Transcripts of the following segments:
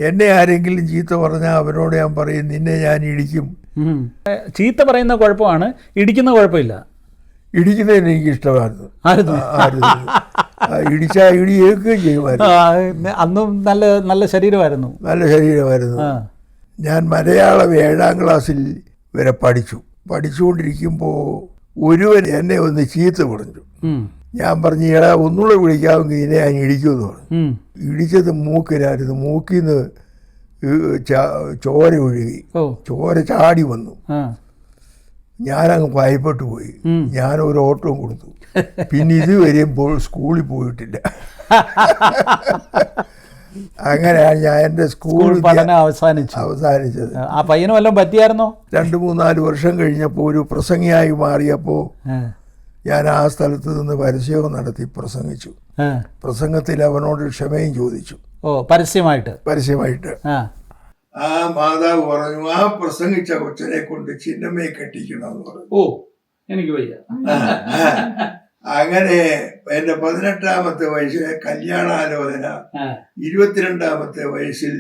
എന്നെ ആരെങ്കിലും ചീത്ത പറഞ്ഞാൽ അവരോട് ഞാൻ പറയും നിന്നെ ഞാൻ ഇടിക്കും. ചീത്ത പറയുന്ന കുഴപ്പമാണ്, ഇടിക്കുന്ന കുഴപ്പമില്ല. ഇടിക്കുന്നതിന് എനിക്ക് ഇഷ്ടമായിരുന്നു. ഇടിച്ചാൽ ഇടി ഏൽക്കുകയും ചെയ്യുമായിരുന്നു. അന്നും നല്ല നല്ല ശരീരമായിരുന്നു. ഞാൻ മലയാളം 7ാം ക്ലാസ്സിൽ വരെ പഠിച്ചുകൊണ്ടിരിക്കുമ്പോൾ ഒരുവൻ എന്നെ ഒന്ന് ചീത്ത പറഞ്ഞു. ഞാൻ പറഞ്ഞു എടാ ഒന്നുകൂടെ വിളിക്കാമെങ്കിൽ ഇതിനെ ഞാൻ ഇടിക്കുമെന്ന് പറഞ്ഞു. ഇടിച്ചത് മൂക്കിനായിരുന്നു. മൂക്കിന്ന് ചോര ഒഴുകി, ചോര ചാടി വന്നു. ഞാനങ്ങ് ഭയപ്പെട്ടു പോയി. ഞാനൊരു ഓട്ടവും കൊടുത്തു. പിന്നെ ഇതുവരെയും സ്കൂളിൽ പോയിട്ടില്ല. അങ്ങനെയാണ് ഞാൻ എൻ്റെ സ്കൂൾ പഠനം അവസാനിച്ചത്. ആ പയ്യന് വല്ലതും പറ്റിയായിരുന്നോ? 2-3-4 വർഷം കഴിഞ്ഞപ്പോൾ ഒരു പ്രസംഗിയായി മാറിയപ്പോൾ ഞാൻ ആ സ്ഥലത്ത് നിന്ന് പരസ്യവും നടത്തി പ്രസംഗിച്ചു. പ്രസംഗത്തിൽ അവനോട് ക്ഷമയും ചോദിച്ചു. പരസ്യമായിട്ട് ആ മാതാവ് പറഞ്ഞു ആ പ്രസംഗിച്ച കൊച്ചനെ കൊണ്ട് ചിന്നമ്മയെ കെട്ടിക്കണമെന്ന് പറഞ്ഞു. ഓ എനിക്ക് വയ്യ. അങ്ങനെ എൻ്റെ 18ാമത്തെ വയസ്സിൽ കല്യാണാലോചന, 22ാമത്തെ വയസ്സിൽ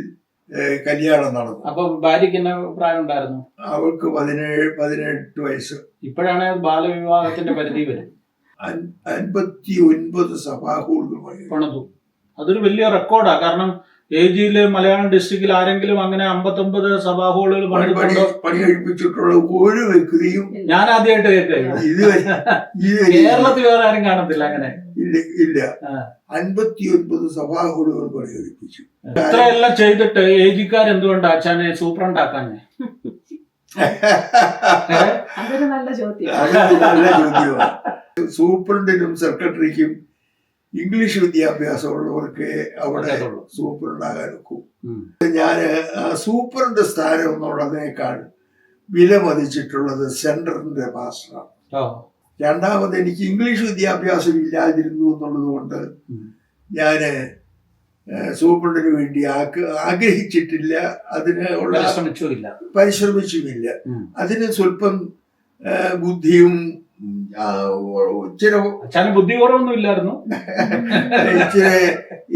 കല്യാണം നടന്നു. അപ്പൊ ഭാര്യയ്ക്ക് എന്നാ പ്രായം ഉണ്ടായിരുന്നു? അവൾക്ക് 17-18 വയസ്സ്. ഇപ്പോഴാണ് ബാലവിവാഹത്തിന്റെ പരിധി വരും. 59 സഭാഹോളുകൾ പണിതു. അതൊരു വലിയ റെക്കോർഡാ. കാരണം ഏജിയില് മലയാളം ഡിസ്ട്രിക്റ്റിൽ ആരെങ്കിലും അങ്ങനെ 59 സഭാഹോളുകൾ പണി കഴിപ്പിച്ചിട്ടുള്ള ഒരു വ്യക്തിയും ഞാൻ ആദ്യമായിട്ട് കേൾക്കുക. കേരളത്തിൽ വേറെ ആരും കാണത്തില്ല അങ്ങനെ. ഇല്ല. 59 സഭാഹോളുകൾ പണി കഴിപ്പിച്ചു. ഇത്രയെല്ലാം ചെയ്തിട്ട് ഏജിക്കാരെന്തുകൊണ്ടാ അച്ഛനെ സൂപ്രണ്ടാക്കാഞ്ഞേ? നല്ല ചോദ്യമാണ്. സൂപ്രണ്ടിനും സെക്രട്ടറിക്കും ഇംഗ്ലീഷ് വിദ്യാഭ്യാസമുള്ളവർക്ക് അവിടെ സൂപ്രണ്ടാകാൻ ഒക്കും. ഞാൻ സൂപ്രണ്ട് സ്ഥാനം എന്നുള്ളതിനേക്കാൾ വില മതിച്ചിട്ടുള്ളത് സെന്ററിന്റെ മാസ്റ്ററാണ്. രണ്ടാമത് എനിക്ക് ഇംഗ്ലീഷ് വിദ്യാഭ്യാസം ഇല്ലാതിരുന്നു എന്നുള്ളത് കൊണ്ട് ഞാൻ സൂപ്രണ്ടിന് വേണ്ടി ആഗ്രഹിച്ചിട്ടില്ല. അതിന് പരിശ്രമിച്ചുമില്ല. അതിന് സ്വല്പം ബുദ്ധിയും ബുദ്ധി കുറവൊന്നും ഇല്ലായിരുന്നു.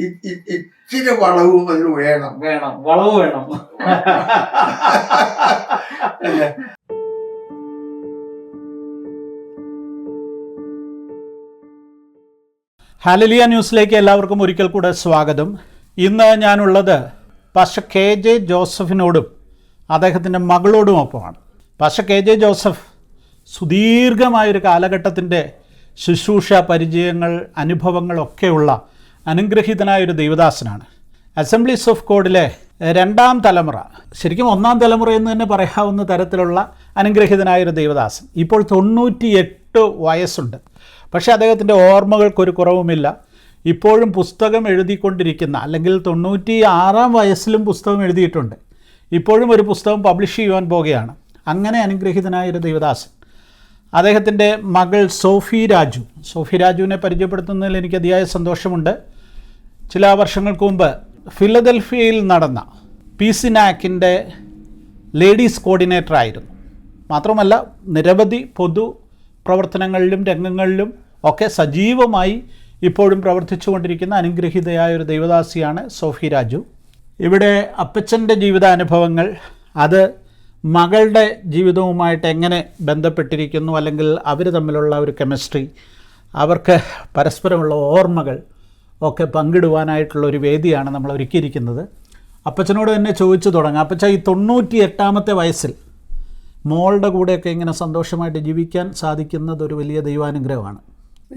ഇച്ചിരി വളവും അതിന് വേണം. വളവ് വേണം. ഹല്ലേലൂയ ന്യൂസിലേക്ക് എല്ലാവർക്കും ഒരിക്കൽ കൂടെ സ്വാഗതം. ഇന്ന് ഞാനുള്ളത് പാസ്റ്റർ KJ ജോസഫിനോടും അദ്ദേഹത്തിൻ്റെ മകളോടുമൊപ്പമാണ്. പാസ്റ്റർ KJ ജോസഫ് സുദീർഘമായൊരു കാലഘട്ടത്തിൻ്റെ ശുശ്രൂഷ പരിചയങ്ങൾ അനുഭവങ്ങളൊക്കെയുള്ള അനുഗ്രഹീതനായൊരു ദൈവദാസനാണ്. അസംബ്ലീസ് ഓഫ് ഗോഡിലെ 2ാം തലമുറ, ശരിക്കും 1ാം തലമുറ എന്ന് തന്നെ പറയാവുന്ന തരത്തിലുള്ള അനുഗ്രഹീതനായൊരു ദൈവദാസൻ. ഇപ്പോൾ 98 വയസ്സുണ്ട്. പക്ഷേ അദ്ദേഹത്തിൻ്റെ ഓർമ്മകൾക്കൊരു കുറവുമില്ല. ഇപ്പോഴും പുസ്തകം എഴുതിക്കൊണ്ടിരിക്കുന്ന, അല്ലെങ്കിൽ 96ാം വയസ്സിലും പുസ്തകം എഴുതിയിട്ടുണ്ട്. ഇപ്പോഴും ഒരു പുസ്തകം പബ്ലിഷ് ചെയ്യുവാൻ പോകുകയാണ്. അങ്ങനെ അനുഗ്രഹീതനായൊരു ദൈവദാസൻ. അദ്ദേഹത്തിൻ്റെ മകൾ സോഫി രാജുവിനെ പരിചയപ്പെടുത്തുന്നതിൽ എനിക്ക് അതിയായ സന്തോഷമുണ്ട്. ചില വർഷങ്ങൾക്ക് മുമ്പ് ഫിലദൽഫിയയിൽ നടന്ന PCNAC-ൻ്റെ ലേഡീസ് കോർഡിനേറ്റർ ആയിരുന്നു. മാത്രമല്ല നിരവധി പൊതു പ്രവർത്തനങ്ങളിലും രംഗങ്ങളിലും ഒക്കെ സജീവമായി ഇപ്പോഴും പ്രവർത്തിച്ചു കൊണ്ടിരിക്കുന്ന അനുഗ്രഹീതയായ ഒരു ദൈവദാസിയാണ് സോഫി രാജു. ഇവിടെ അപ്പച്ചൻ്റെ ജീവിതാനുഭവങ്ങൾ അത് മകളുടെ ജീവിതവുമായിട്ട് എങ്ങനെ ബന്ധപ്പെട്ടിരിക്കുന്നു, അല്ലെങ്കിൽ അവർ തമ്മിലുള്ള ഒരു കെമിസ്ട്രി, അവർക്ക് പരസ്പരമുള്ള ഓർമ്മകൾ ഒക്കെ പങ്കിടുവാനായിട്ടുള്ള ഒരു വേദിയാണ് നമ്മൾ ഒരുക്കിയിരിക്കുന്നത്. അപ്പച്ചനോട് തന്നെ ചോദിച്ചു തുടങ്ങാം. അപ്പച്ച, ഈ 98ാമത്തെ വയസ്സിൽ മോളുടെ കൂടെയൊക്കെ ഇങ്ങനെ സന്തോഷമായിട്ട് ജീവിക്കാൻ സാധിക്കുന്നത് ഒരു വലിയ ദൈവാനുഗ്രഹമാണ്.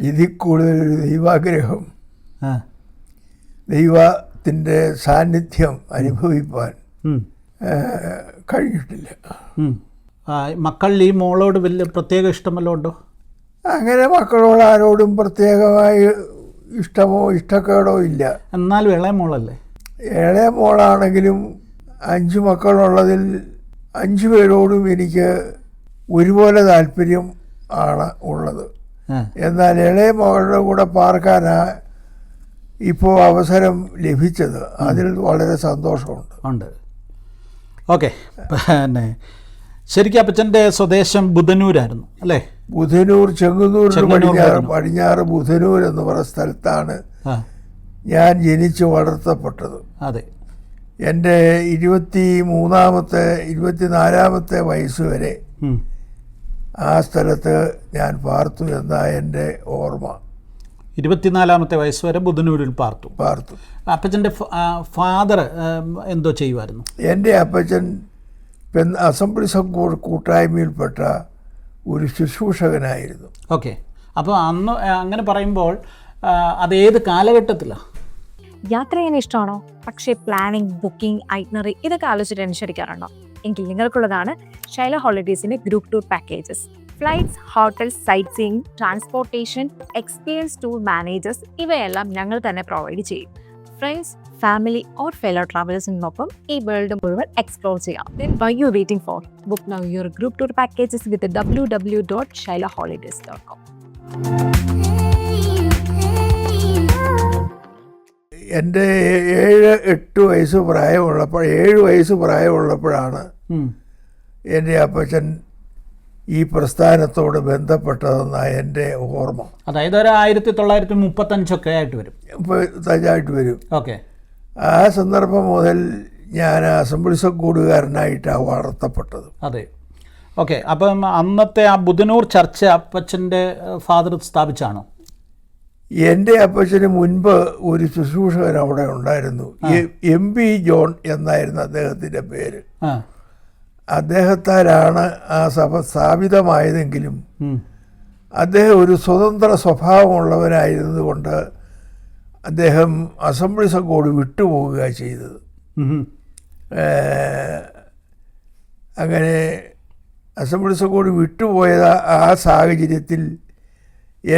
ഇതിൽ കൂടുതലൊരു ദൈവാഗ്രഹം, ദൈവത്തിൻ്റെ സാന്നിധ്യം അനുഭവിപ്പാൻ കഴിഞ്ഞിട്ടില്ല. മക്കൾ ഈ മോളോട് വലിയ പ്രത്യേക ഇഷ്ടമല്ലോ ഉണ്ടോ? അങ്ങനെ മക്കളോട് ആരോടും പ്രത്യേകമായി ഇഷ്ടമോ ഇഷ്ടക്കേടോ ഇല്ല. എന്നാലും ഇളയ മോളല്ലേ? ഇളയ മോളാണെങ്കിലും 5 മക്കളുള്ളതിൽ 5 പേരോടും എനിക്ക് ഒരുപോലെ താല്പര്യം ആണ് ഉള്ളത്. എന്നാൽ ഇളയ മകളുടെ കൂടെ പാർക്കാനാ ഇപ്പോൾ അവസരം ലഭിച്ചത്. അതിൽ വളരെ സന്തോഷമുണ്ട്. ഓക്കെ. പിന്നെ ശരിക്കും അപ്പച്ചൻ്റെ സ്വദേശം ബുധനൂരായിരുന്നു അല്ലേ? ബുധനൂർ, ചെങ്ങന്നൂർ പടിഞ്ഞാറ് ബുധനൂർ എന്ന് പറയുന്ന സ്ഥലത്താണ് ഞാൻ ജനിച്ച് വളർത്തപ്പെട്ടത്. അതെ. എൻ്റെ 24 വയസ്സ് വരെ ആ സ്ഥലത്ത് ഞാൻ പാർത്തു എന്നാ എൻ്റെ ഓർമ്മ. 24 വയസ്സ് വരെ ബുധനൂരിൽ പാർത്തു. അപ്പച്ചൻ്റെ ഫാദർ എന്തോ ചെയ്യുമായിരുന്നു? എൻ്റെ അപ്പച്ചൻ അസംബ്ലി കൂട്ടായ്മയിൽപ്പെട്ട ഒരു ശുശ്രൂഷകനായിരുന്നു. ഓക്കെ. അപ്പോൾ അന്ന് അങ്ങനെ പറയുമ്പോൾ അതേത് കാലഘട്ടത്തിലാണ്? യാത്ര ചെയ്യാൻ ഇഷ്ടമാണോ? പക്ഷേ പ്ലാനിങ്, ബുക്കിംഗ്, ഐറ്റ്നറി ഇതൊക്കെ ആലോചിച്ച് ടെൻഷൻ അടിക്കാറുണ്ടോ? എങ്കിൽ നിങ്ങൾക്കുള്ളതാണ് ശൈല ഹോളിഡേയ്സിൻ്റെ group tour packages. Flights, hotels, sightseeing, transportation, experience tour managers ഇവയെല്ലാം ഞങ്ങൾ തന്നെ പ്രൊവൈഡ് ചെയ്യും. ഫ്രണ്ട്സ്, ഫാമിലി ഓർ ഫെലോ ട്രാവലേഴ്സിനൊപ്പം ഈ വേൾഡ് മുഴുവൻ എക്സ്പ്ലോർ ചെയ്യാം. Then why you waiting for? Book now your group tour packages with www.shailaholidays.com. എൻ്റെ 7 വയസ്സ് പ്രായമുള്ളപ്പോഴാണ് എൻ്റെ അപ്പച്ചൻ ഈ പ്രസ്ഥാനത്തോട് ബന്ധപ്പെട്ടതെന്നാണ് എൻ്റെ ഓർമ്മ. അതായത് ഒരു 1935 ആയിട്ട് വരും. വരും. ഓക്കെ. ആ സന്ദർഭം മുതൽ ഞാൻ അസംബ്ലി കൂടുകാരനായിട്ടാണ് വളർത്തപ്പെട്ടത്. അതെ. ഓക്കെ. അപ്പം അന്നത്തെ ആ ബുധനൂർ ചർച്ച് അപ്പച്ചൻ്റെ ഫാദർ സ്ഥാപിച്ചാണോ? എൻ്റെ അപ്പച്ചന് മുൻപ് ഒരു ശുശ്രൂഷകൻ അവിടെ ഉണ്ടായിരുന്നു. MP ജോൺ എന്നായിരുന്നു അദ്ദേഹത്തിൻ്റെ പേര്. അദ്ദേഹത്താലാണ് ആ സഭ സ്ഥാപിതമായതെങ്കിലും അദ്ദേഹം ഒരു സ്വതന്ത്ര സ്വഭാവമുള്ളവനായിരുന്നതുകൊണ്ട് അദ്ദേഹം അസംബ്ലി സംഘോട് വിട്ടുപോവുക ചെയ്തത്. അങ്ങനെ അസംബ്ലി സംഘോട് വിട്ടുപോയ ആ സാഹചര്യത്തിൽ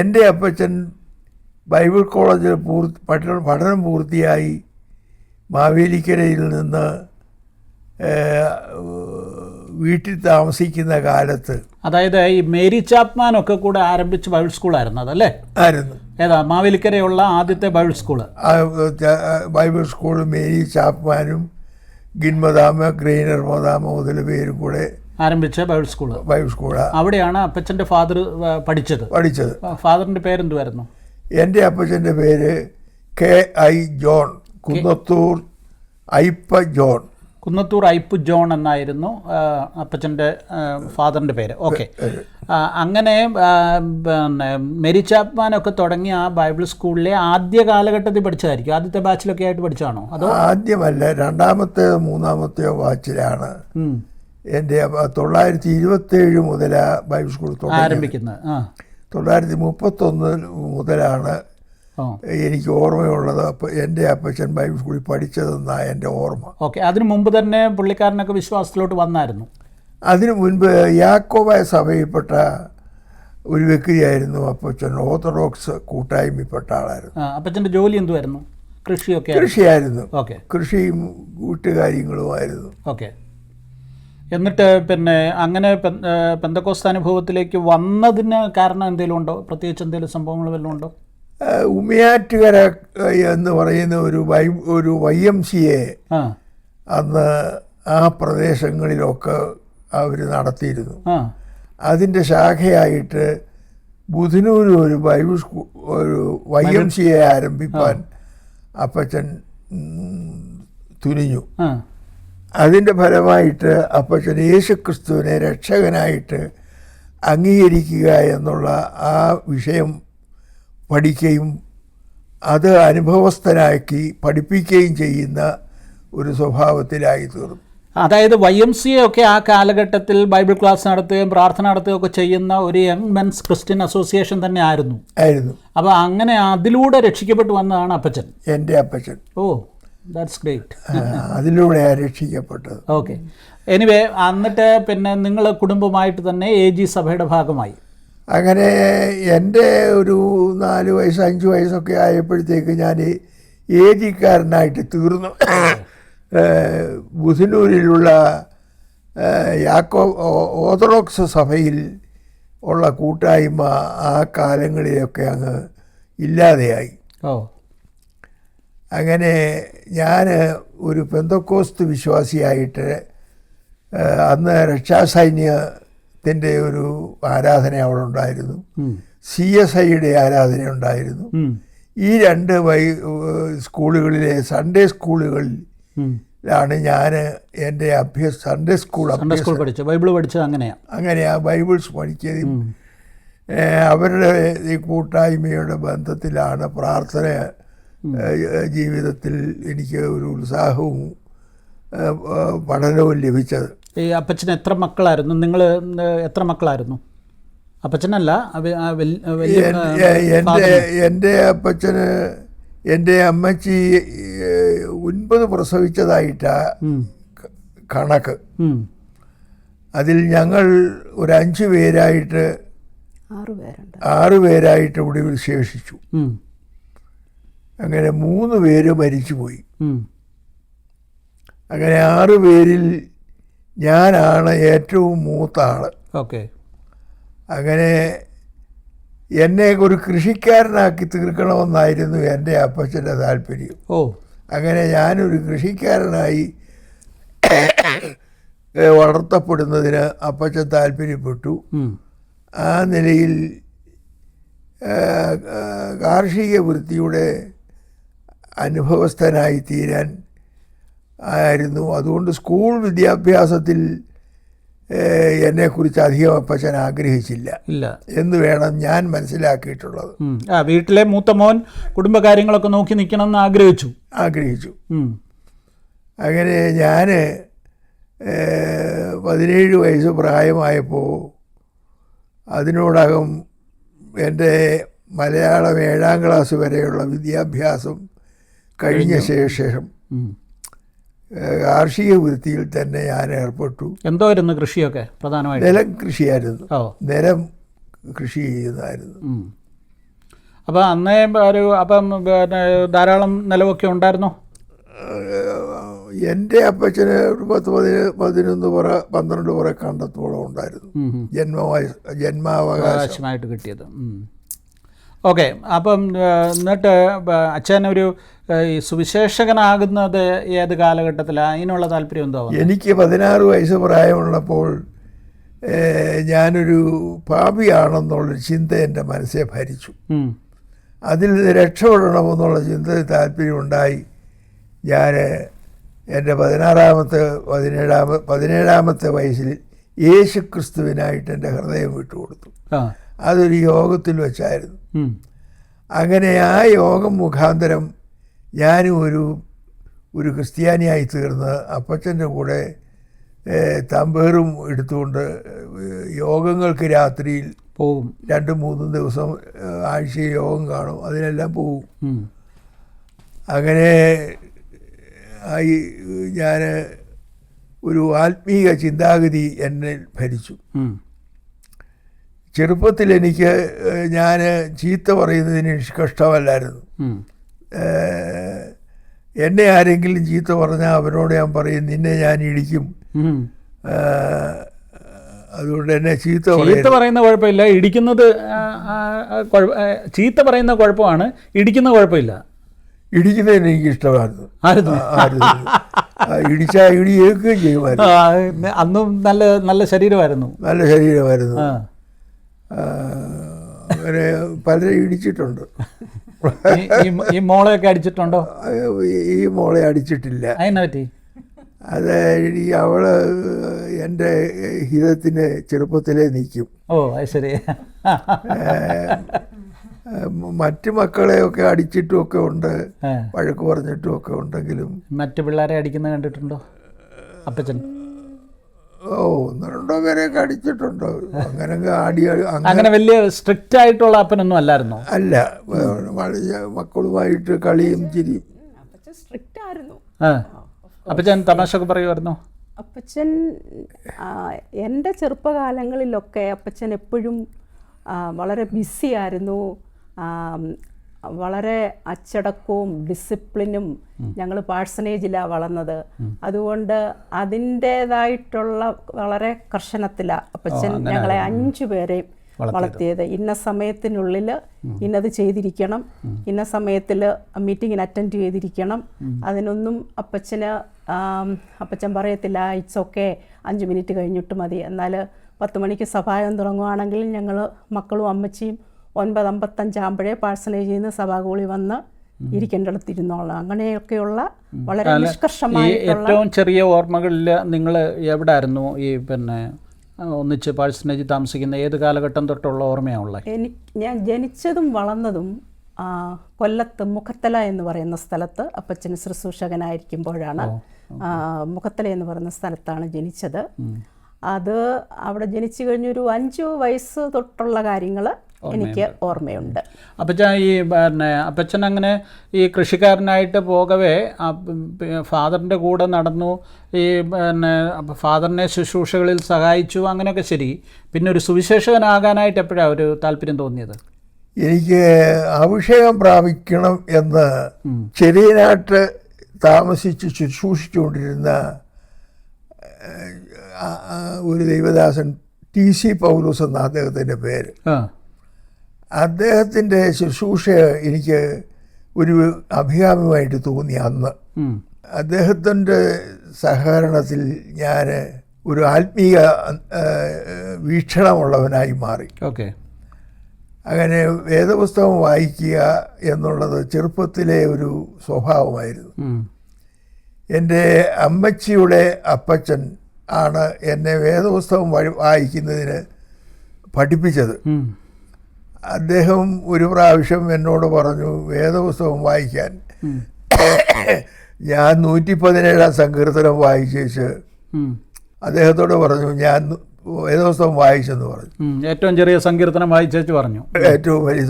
എൻ്റെ അപ്പച്ചൻ ബൈബിൾ കോളേജിൽ പഠനം പൂർത്തിയായി മാവേലിക്കരയിൽ നിന്ന് വീട്ടിൽ താമസിക്കുന്ന കാലത്ത്, അതായത് ഈ മേരി ചാപ്മാനൊക്കെ കൂടെ ആരംഭിച്ച ബൈബിൾ സ്കൂളായിരുന്നു അതല്ലേ? ആയിരുന്നു. ഏതാ മാവേലിക്കരയുള്ള ആദ്യത്തെ Bible school? Bible school Mary ചാപ്മാനും ഗിൻമദാമ, ഗ്രെയിനർ മദാമ മുതൽ പേരും കൂടെ ആരംഭിച്ച ബൈബിൾ സ്കൂളാണ്. അവിടെയാണ് അപ്പച്ചൻ്റെ ഫാദർ പഠിച്ചത്. ഫാദറിൻ്റെ പേരെന്തുവായിരുന്നു? എൻ്റെ അപ്പച്ചൻ്റെ പേര് K.I. John, Kunnathur Ipe John എന്നായിരുന്നു അപ്പച്ചൻ്റെ ഫാദറിൻ്റെ പേര്. ഓക്കെ. അങ്ങനെ പിന്നെ മേരി ചാപ്മാനൊക്കെ തുടങ്ങി ആ ബൈബിൾ സ്കൂളിലെ ആദ്യ കാലഘട്ടത്തിൽ പഠിച്ചതായിരിക്കും. ആദ്യത്തെ ബാച്ചിലൊക്കെ ആയിട്ട് പഠിച്ചതാണോ? അതോ ആദ്യമല്ല, 2ാമത്തെയോ 3ാമത്തെയോ ബാച്ചിലാണ് എൻ്റെ 927 മുതലാണ് ബൈബിൾ സ്കൂൾ ആരംഭിക്കുന്നത്. 931 മുതലാണ് എനിക്ക് ഓർമ്മയുള്ളത്. അപ്പോൾ എൻ്റെ അപ്പച്ചൻ ബൈബിൾ സ്കൂളിൽ പഠിച്ചതെന്നാണ് എൻ്റെ ഓർമ്മ. ഓക്കെ. അതിനു മുമ്പ് തന്നെ പുള്ളിക്കാരനൊക്കെ വിശ്വാസത്തിലോട്ട് വന്നായിരുന്നു? അതിനു മുൻപ് യാക്കോബായ സഭയിൽപ്പെട്ട ഒരു വ്യക്തിയായിരുന്നു അപ്പച്ചൻ. ഓർത്തഡോക്സ് കൂട്ടായ്മയിൽപ്പെട്ട ആളായിരുന്നു. അപ്പച്ചൻ്റെ ജോലി എന്തുവായിരുന്നു? കൃഷിയായിരുന്നു. ഓക്കെ. കൃഷിയും വീട്ടുകാര്യങ്ങളുമായിരുന്നു. ഓക്കെ. എന്നിട്ട് പിന്നെ അങ്ങനെ പെന്തക്കോസ്ത് അനുഭവത്തിലേക്ക് വന്നതിന് കാരണം എന്തെങ്കിലും ഉണ്ടോ? പ്രത്യേകിച്ച് എന്തെങ്കിലും സംഭവങ്ങൾ വല്ലതും ഉണ്ടോ? ഉമിയാറ്റുകര എന്ന് പറയുന്ന ഒരു YMCA അന്ന് ആ പ്രദേശങ്ങളിലൊക്കെ അവർ നടത്തിയിരുന്നു. അതിൻ്റെ ശാഖയായിട്ട് ബുധനൂർ ഒരു ബൈബിൾ സ്കൂൾ, ഒരു YMCA ആരംഭിക്കാൻ അപ്പച്ചൻ തുനിഞ്ഞു. അതിൻ്റെ ഫലമായിട്ട് അപ്പച്ചൻ യേശുക്രിസ്തുവിനെ രക്ഷകനായിട്ട് അംഗീകരിക്കുക എന്നുള്ള ആ വിഷയം പഠിക്കുകയും അത് അനുഭവസ്ഥനാക്കി പഠിപ്പിക്കുകയും ചെയ്യുന്ന ഒരു സ്വഭാവത്തിലായി തീർന്നു. അതായത് YMCA ഒക്കെ ആ കാലഘട്ടത്തിൽ ബൈബിൾ ക്ലാസ് നടത്തുകയും പ്രാർത്ഥന നടത്തുകയും ഒക്കെ ചെയ്യുന്ന ഒരു യങ് മെൻസ് ക്രിസ്ത്യൻ അസോസിയേഷൻ തന്നെ ആയിരുന്നു. അപ്പോൾ അങ്ങനെ അതിലൂടെ രക്ഷിക്കപ്പെട്ടു വന്നതാണ് അപ്പച്ചൻ, എൻ്റെ അപ്പച്ചൻ. ഓ, ദാറ്റ്സ് ഗ്രേറ്റ്. അതിലൂടെയാണ് രക്ഷിക്കപ്പെട്ടത്. ഓക്കെ. എനിവേ, എന്നിട്ട് പിന്നെ നിങ്ങൾ കുടുംബമായിട്ട് തന്നെ AG സഭയുടെ ഭാഗമായി. അങ്ങനെ എൻ്റെ ഒരു 4 വയസ്സ് 5 വയസ്സൊക്കെ ആയപ്പോഴത്തേക്ക് ഞാൻ ഏജിക്കാരനായിട്ട് തീർന്നു. ബുധനൂരിലുള്ള ഓർത്തഡോക്സ് സഭയിൽ ഉള്ള കൂട്ടായ്മ ആ കാലങ്ങളിലൊക്കെ അങ്ങ് ഇല്ലാതെയായി. അങ്ങനെ ഞാൻ ഒരു പെന്തക്കോസ്ത് വിശ്വാസിയായിട്ട്, അന്ന് രക്ഷാസൈന്യത്തിൻ്റെ ഒരു ആരാധന അവിടെ ഉണ്ടായിരുന്നു, CSIയുടെ ആരാധന ഉണ്ടായിരുന്നു. ഈ 2 സ്കൂളുകളിലെ സൺഡേ സ്കൂളുകളിൽ ലാണ് ഞാൻ എൻ്റെ സൺഡേ സ്കൂൾ പഠിച്ചു, ബൈബിൾ പഠിച്ചത് അങ്ങനെയാണ്. അങ്ങനെയാണ് ബൈബിൾസ് പഠിക്കുകയും അവരുടെ ഈ കൂട്ടായ്മയുടെ ബന്ധത്തിലാണ് പ്രാർത്ഥന ജീവിതത്തിൽ എനിക്ക് ഒരു ഉത്സാഹവും പഠനവും ലഭിച്ചത്. ഈ അപ്പച്ചന് എത്ര മക്കളായിരുന്നു? നിങ്ങൾ എത്ര മക്കളായിരുന്നു? അപ്പച്ചനല്ല, എൻ്റെ അപ്പച്ചന് എൻ്റെ അമ്മച്ചി 9 പ്രസവിച്ചതായിട്ടാണ് കണക്ക്. അതിൽ ഞങ്ങൾ ഒരു 5 പേരായിട്ട് 6 പേരായിട്ട് ഒടുവിൽ ശേഷിച്ചു. അങ്ങനെ 3 പേര് മരിച്ചുപോയി. അങ്ങനെ 6 പേരിൽ ഞാനാണ് ഏറ്റവും മൂത്ത ആള്. ഓക്കെ. അങ്ങനെ എന്നെ ഒരു കൃഷിക്കാരനാക്കി തീർക്കണമെന്നായിരുന്നു എൻ്റെ അപ്പച്ചൻ്റെ താല്പര്യം. അങ്ങനെ ഞാനൊരു കൃഷിക്കാരനായി വളർത്തപ്പെടുന്നതിന് അപ്പച്ചൻ താല്പര്യപ്പെട്ടു. ആ നിലയിൽ കാർഷിക വൃത്തിയുടെ അനുഭവസ്ഥനായി തീരാൻ ആയിരുന്നു. അതുകൊണ്ട് സ്കൂൾ വിദ്യാഭ്യാസത്തിൽ എന്നെക്കുറിച്ച് അധികം അപ്പച്ചൻ ആഗ്രഹിച്ചില്ല എന്ന് വേണം ഞാൻ മനസ്സിലാക്കിയിട്ടുള്ളത്. വീട്ടിലെ മൂത്ത മോൻ കുടുംബകാര്യങ്ങളൊക്കെ നോക്കി നിൽക്കണം എന്ന് ആഗ്രഹിച്ചു. അങ്ങനെ ഞാൻ 17 വയസ്സ് പ്രായമായപ്പോൾ അതിനോടകം എൻ്റെ മലയാളം 7ാം ക്ലാസ് വരെയുള്ള വിദ്യാഭ്യാസം കഴിഞ്ഞ ശേഷം കാർഷിക വൃത്തിയിൽ തന്നെ ഞാൻ ഏർപ്പെട്ടു. എന്തോയിരുന്നു കൃഷിയൊക്കെ? പ്രധാനമായിട്ട് നിലം കൃഷിയായിരുന്നു. നിലം കൃഷി ചെയ്യുന്നതായിരുന്നു. അപ്പോൾ അന്നേ അപ്പം ധാരാളം നിലമൊക്കെ ഉണ്ടായിരുന്നോ? എൻ്റെ അപ്പച്ചന് ഒരു 10-11 പറ 12 പറ കണ്ടത്തോളം ഉണ്ടായിരുന്നു. ജന്മാവകാശമായിട്ട് കിട്ടിയത്. ഓക്കെ. അപ്പം എന്നിട്ട് അച്ഛനൊരു ഈ സുവിശേഷകനാകുന്നത് ഏത് കാലഘട്ടത്തിലാണ്? അതിനുള്ള താല്പര്യം എന്തോ? എനിക്ക് 16 വയസ്സ് പ്രായമുള്ളപ്പോൾ ഞാനൊരു പാപിയാണെന്നുള്ളൊരു ചിന്ത എൻ്റെ മനസ്സെ ഭരിച്ചു. അതിൽ നിന്ന് രക്ഷപ്പെടണമെന്നുള്ള ചിന്ത താല്പര്യമുണ്ടായി. ഞാൻ എൻ്റെ 17-ാമത്തെ വയസ്സിൽ യേശു ക്രിസ്തുവിനായിട്ട് എൻ്റെ ഹൃദയം വിട്ടുകൊടുത്തു. അതൊരു യോഗത്തിൽ വെച്ചായിരുന്നു. അങ്ങനെ ആ യോഗം മുഖാന്തരം ഞാനും ഒരു ക്രിസ്ത്യാനിയായി തീർന്ന് അപ്പച്ചൻ്റെ കൂടെ തമ്പേറും എടുത്തുകൊണ്ട് യോഗങ്ങൾക്ക് രാത്രിയിൽ പോകും. 2-3 ദിവസം ആഴ്ചയിൽ യോഗം കാണും. അതിനെല്ലാം പോകും. അങ്ങനെ ആയി ഞാൻ ഒരു ആത്മീയ ചിന്താഗതി എന്നെ ഭരിച്ചു. ചെറുപ്പത്തിൽ എനിക്ക് ഞാൻ ചീത്ത പറയുന്നതിന് കഷ്ടമല്ലായിരുന്നു. എന്നെ ആരെങ്കിലും ചീത്ത പറഞ്ഞാൽ അവരോട് ഞാൻ പറയും, നിന്നെ ഞാൻ ഇടിക്കും. അതുകൊണ്ട് എന്നെ ചീത്ത പറയുന്ന കുഴപ്പമില്ല, ഇടിക്കുന്നത് ചീത്ത പറയുന്ന കുഴപ്പമാണ്, ഇടിക്കുന്ന കുഴപ്പമില്ല. ഇടിക്കുന്നതിന് എനിക്ക് ഇഷ്ടമായിരുന്നു. ഇടിച്ചാൽ ഇടി ഏൽക്കുകയും ചെയ്യുമായിരുന്നു. അന്നും നല്ല ശരീരമായിരുന്നു. അങ്ങനെ പലരെ ഇടിച്ചിട്ടുണ്ട്. ഈ മോളെയൊക്കെ അടിച്ചിട്ടുണ്ടോ? ഈ മോളെ അടിച്ചിട്ടില്ല. അതിനെപ്പറ്റി അത് അവള് എൻ്റെ ഹിതത്തിന് ചെറുപ്പത്തിലേ നിൽക്കും. അത് ശരി. മറ്റു മക്കളെയൊക്കെ അടിച്ചിട്ടുമൊക്കെ ഉണ്ട്, വഴക്ക് പറഞ്ഞിട്ടുമൊക്കെ ഉണ്ടെങ്കിലും. മറ്റു പിള്ളേരെ അടിക്കുന്നത് കണ്ടിട്ടുണ്ടോ അപ്പച്ചൻ? 1-2 പേരെയൊക്കെ അടിച്ചിട്ടുണ്ട്. അങ്ങനെ വലിയ സ്ട്രിക്റ്റ് ആയിട്ടുള്ള അപ്പനൊന്നും അല്ലായിരുന്നോ? അല്ല, മക്കളുമായിട്ട് കളിയും ചിരിയും. സ്ട്രിക്റ്റ് ആയിരുന്നു. അപ്പച്ചൻ തമാശയൊക്കെ പറയുമായിരുന്നോ? അപ്പച്ചൻ എൻ്റെ ചെറുപ്പകാലങ്ങളിലൊക്കെ അപ്പച്ചൻ എപ്പോഴും വളരെ ബിസിയായിരുന്നു. വളരെ അച്ചടക്കവും ഡിസിപ്ലിനും. ഞങ്ങൾ പാഴ്സനേജിലാണ് വളർന്നത്. അതുകൊണ്ട് അതിൻ്റേതായിട്ടുള്ള വളരെ കർശനത്തിലാണ് അപ്പച്ചൻ ഞങ്ങളെ 5 പേരെയും വളർത്തിയത്. ഇന്ന സമയത്തിനുള്ളിൽ ഇന്നത് ചെയ്തിരിക്കണം, ഇന്ന സമയത്തിൽ മീറ്റിങ്ങിന് അറ്റൻഡ് ചെയ്തിരിക്കണം. അതിനൊന്നും അപ്പച്ചൻ പറയത്തില്ല ഇറ്റ്സ് ഓക്കെ, 5 മിനിറ്റ് കഴിഞ്ഞിട്ട് മതി. എന്നാൽ 10 മണിക്ക് സഭായം തുടങ്ങുകയാണെങ്കിൽ ഞങ്ങൾ മക്കളും അമ്മച്ചിയും 9:55 ആകുമ്പോഴേ പാഴ്സനേജിൽ നിന്ന് സഭാകൂളി വന്ന് ഇരിക്കേണ്ടിടത്ത് ഇരുന്നോളാം, അങ്ങനെയൊക്കെയുള്ള വളരെ ഈ നിഷ്കർഷമായിട്ടുള്ള. ഏറ്റവും ചെറിയ ഓർമ്മകളിൽ നിങ്ങൾ എവിടെ ആയിരുന്നു ഈ പിന്നെ ഒന്നിച്ച് പാഴ്സനേജ് താമസിക്കുന്ന ഏത് കാലഘട്ടം തൊട്ടുള്ള ഓർമ്മയാണുള്ളത്? ഞാൻ ജനിച്ചതും വളർന്നതും കൊല്ലത്ത് മുഖത്തല എന്ന് പറയുന്ന സ്ഥലത്ത് അപ്പച്ചന് ശുശ്രൂഷകനായിരിക്കുമ്പോഴാണ്. മുഖത്തല എന്ന് പറയുന്ന സ്ഥലത്താണ് ജനിച്ചത്. അത് അവിടെ ജനിച്ചു കഴിഞ്ഞൊരു 5 വയസ്സ് തൊട്ടുള്ള കാര്യങ്ങൾ എനിക്ക് ഓർമ്മയുണ്ട്. അപ്പച്ചൻ ഈ പിന്നെ അപ്പച്ചൻ അങ്ങനെ ഈ കൃഷിക്കാരനായിട്ട് പോകവേ ഫാദറിൻ്റെ കൂടെ നടന്നു, ഈ പിന്നെ ഫാദറിനെ ശുശ്രൂഷകളിൽ സഹായിച്ചു, അങ്ങനെയൊക്കെ ശരി. പിന്നെ ഒരു സുവിശേഷകനാകാനായിട്ട് എപ്പോഴാണ് ഒരു താല്പര്യം തോന്നിയത്? എനിക്ക് അഭിഷേകം പ്രാപിക്കണം എന്ന് ചെറിയനാട്ട് താമസിച്ച് ശുശ്രൂഷിച്ചുകൊണ്ടിരുന്ന ഒരു ദൈവദാസൻ TC പൗലോസ് എന്ന അദ്ദേഹത്തിൻ്റെ പേര്. അദ്ദേഹത്തിൻ്റെ ശുശ്രൂഷ എനിക്ക് ഒരു അഭികാമ്യമായിട്ട് തോന്നി അന്ന്. അദ്ദേഹത്തിൻ്റെ സഹകരണത്തിൽ ഞാൻ ഒരു ആത്മീയ വീക്ഷണമുള്ളവനായി മാറി. ഓക്കെ. അങ്ങനെ വേദപുസ്തകം വായിക്കുക എന്നുള്ളത് ചെറുപ്പത്തിലെ ഒരു സ്വഭാവമായിരുന്നു. എൻ്റെ അമ്മച്ചിയുടെ അപ്പച്ചൻ ആണ് എന്നെ വേദപുസ്തകം വായിക്കുന്നതിന് പഠിപ്പിച്ചത്. അദ്ദേഹം ഒരു പ്രാവശ്യം എന്നോട് പറഞ്ഞു വേദപുസ്തകം വായിക്കാൻ. ഞാൻ 117 സങ്കീർത്തനം വായിച്ചേച്ച് അദ്ദേഹത്തോട് പറഞ്ഞു ഞാൻ വേദപുസ്തകം വായിച്ചെന്ന് പറഞ്ഞു. ഏറ്റവും ചെറിയ സങ്കീർത്തനം വായിച്ചേച്ച് പറഞ്ഞു. ഏറ്റവും വലിയ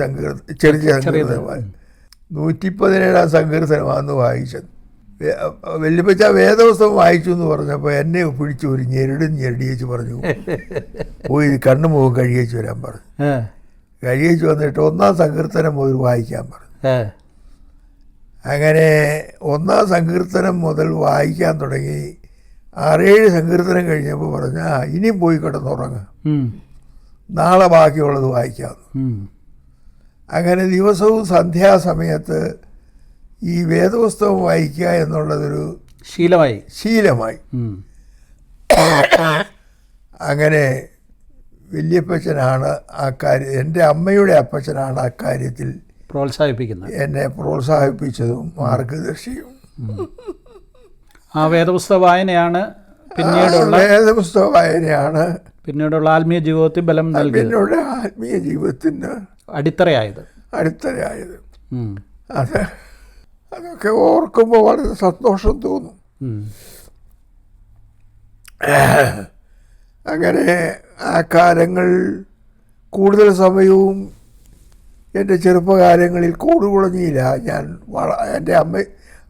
ചെറിയ സങ്കീർത്തനം 117 സങ്കീർത്തനമാണെന്ന് വായിച്ചത്. വല്യപ്പച്ച വേദപുസ്തകം വായിച്ചു എന്ന് പറഞ്ഞപ്പോൾ എന്നെ പിടിച്ച് ഒരു ഞെരടിയേച്ച് പറഞ്ഞു, പോയി കണ്ണു മുഖം കഴിയേച്ച് വരാൻ പറഞ്ഞു. കഴിയേച്ച് വന്നിട്ട് 1-ാം സങ്കീർത്തനം മുതൽ വായിക്കാൻ പറഞ്ഞു. അങ്ങനെ 1-ാം സങ്കീർത്തനം മുതൽ വായിക്കാൻ തുടങ്ങി. 6-7 സങ്കീർത്തനം കഴിഞ്ഞപ്പോൾ പറഞ്ഞ ഇനിയും പോയി കിടന്നുറങ്ങുക, നാളെ ബാക്കിയുള്ളത് വായിക്കാമെന്ന്. അങ്ങനെ ദിവസവും സന്ധ്യാസമയത്ത് ഈ വേദപുസ്തകം വായിക്കുക എന്നുള്ളതൊരു ശീലമായി. അങ്ങനെ വല്യപ്പച്ചനാണ് ആ കാര്യം, എൻ്റെ അമ്മയുടെ അപ്പച്ചനാണ് ആ കാര്യത്തിൽ എന്നെ പ്രോത്സാഹിപ്പിച്ചതും മാർഗദർശിയും. ആ വേദപുസ്തക വായനയാണ് പിന്നീടുള്ള ആത്മീയ ജീവിതത്തിൽ ബലം നൽകി, പിന്നീട് ആത്മീയ ജീവിതത്തിന് അടിത്തറയായത്. അതൊക്കെ ഓർക്കുമ്പോൾ വളരെ സന്തോഷം തോന്നും. അങ്ങനെ ആ കാലങ്ങൾ കൂടുതൽ സമയവും എൻ്റെ ചെറുപ്പകാലങ്ങളിൽ കൂടുകുളഞ്ഞില്ല. ഞാൻ എൻ്റെ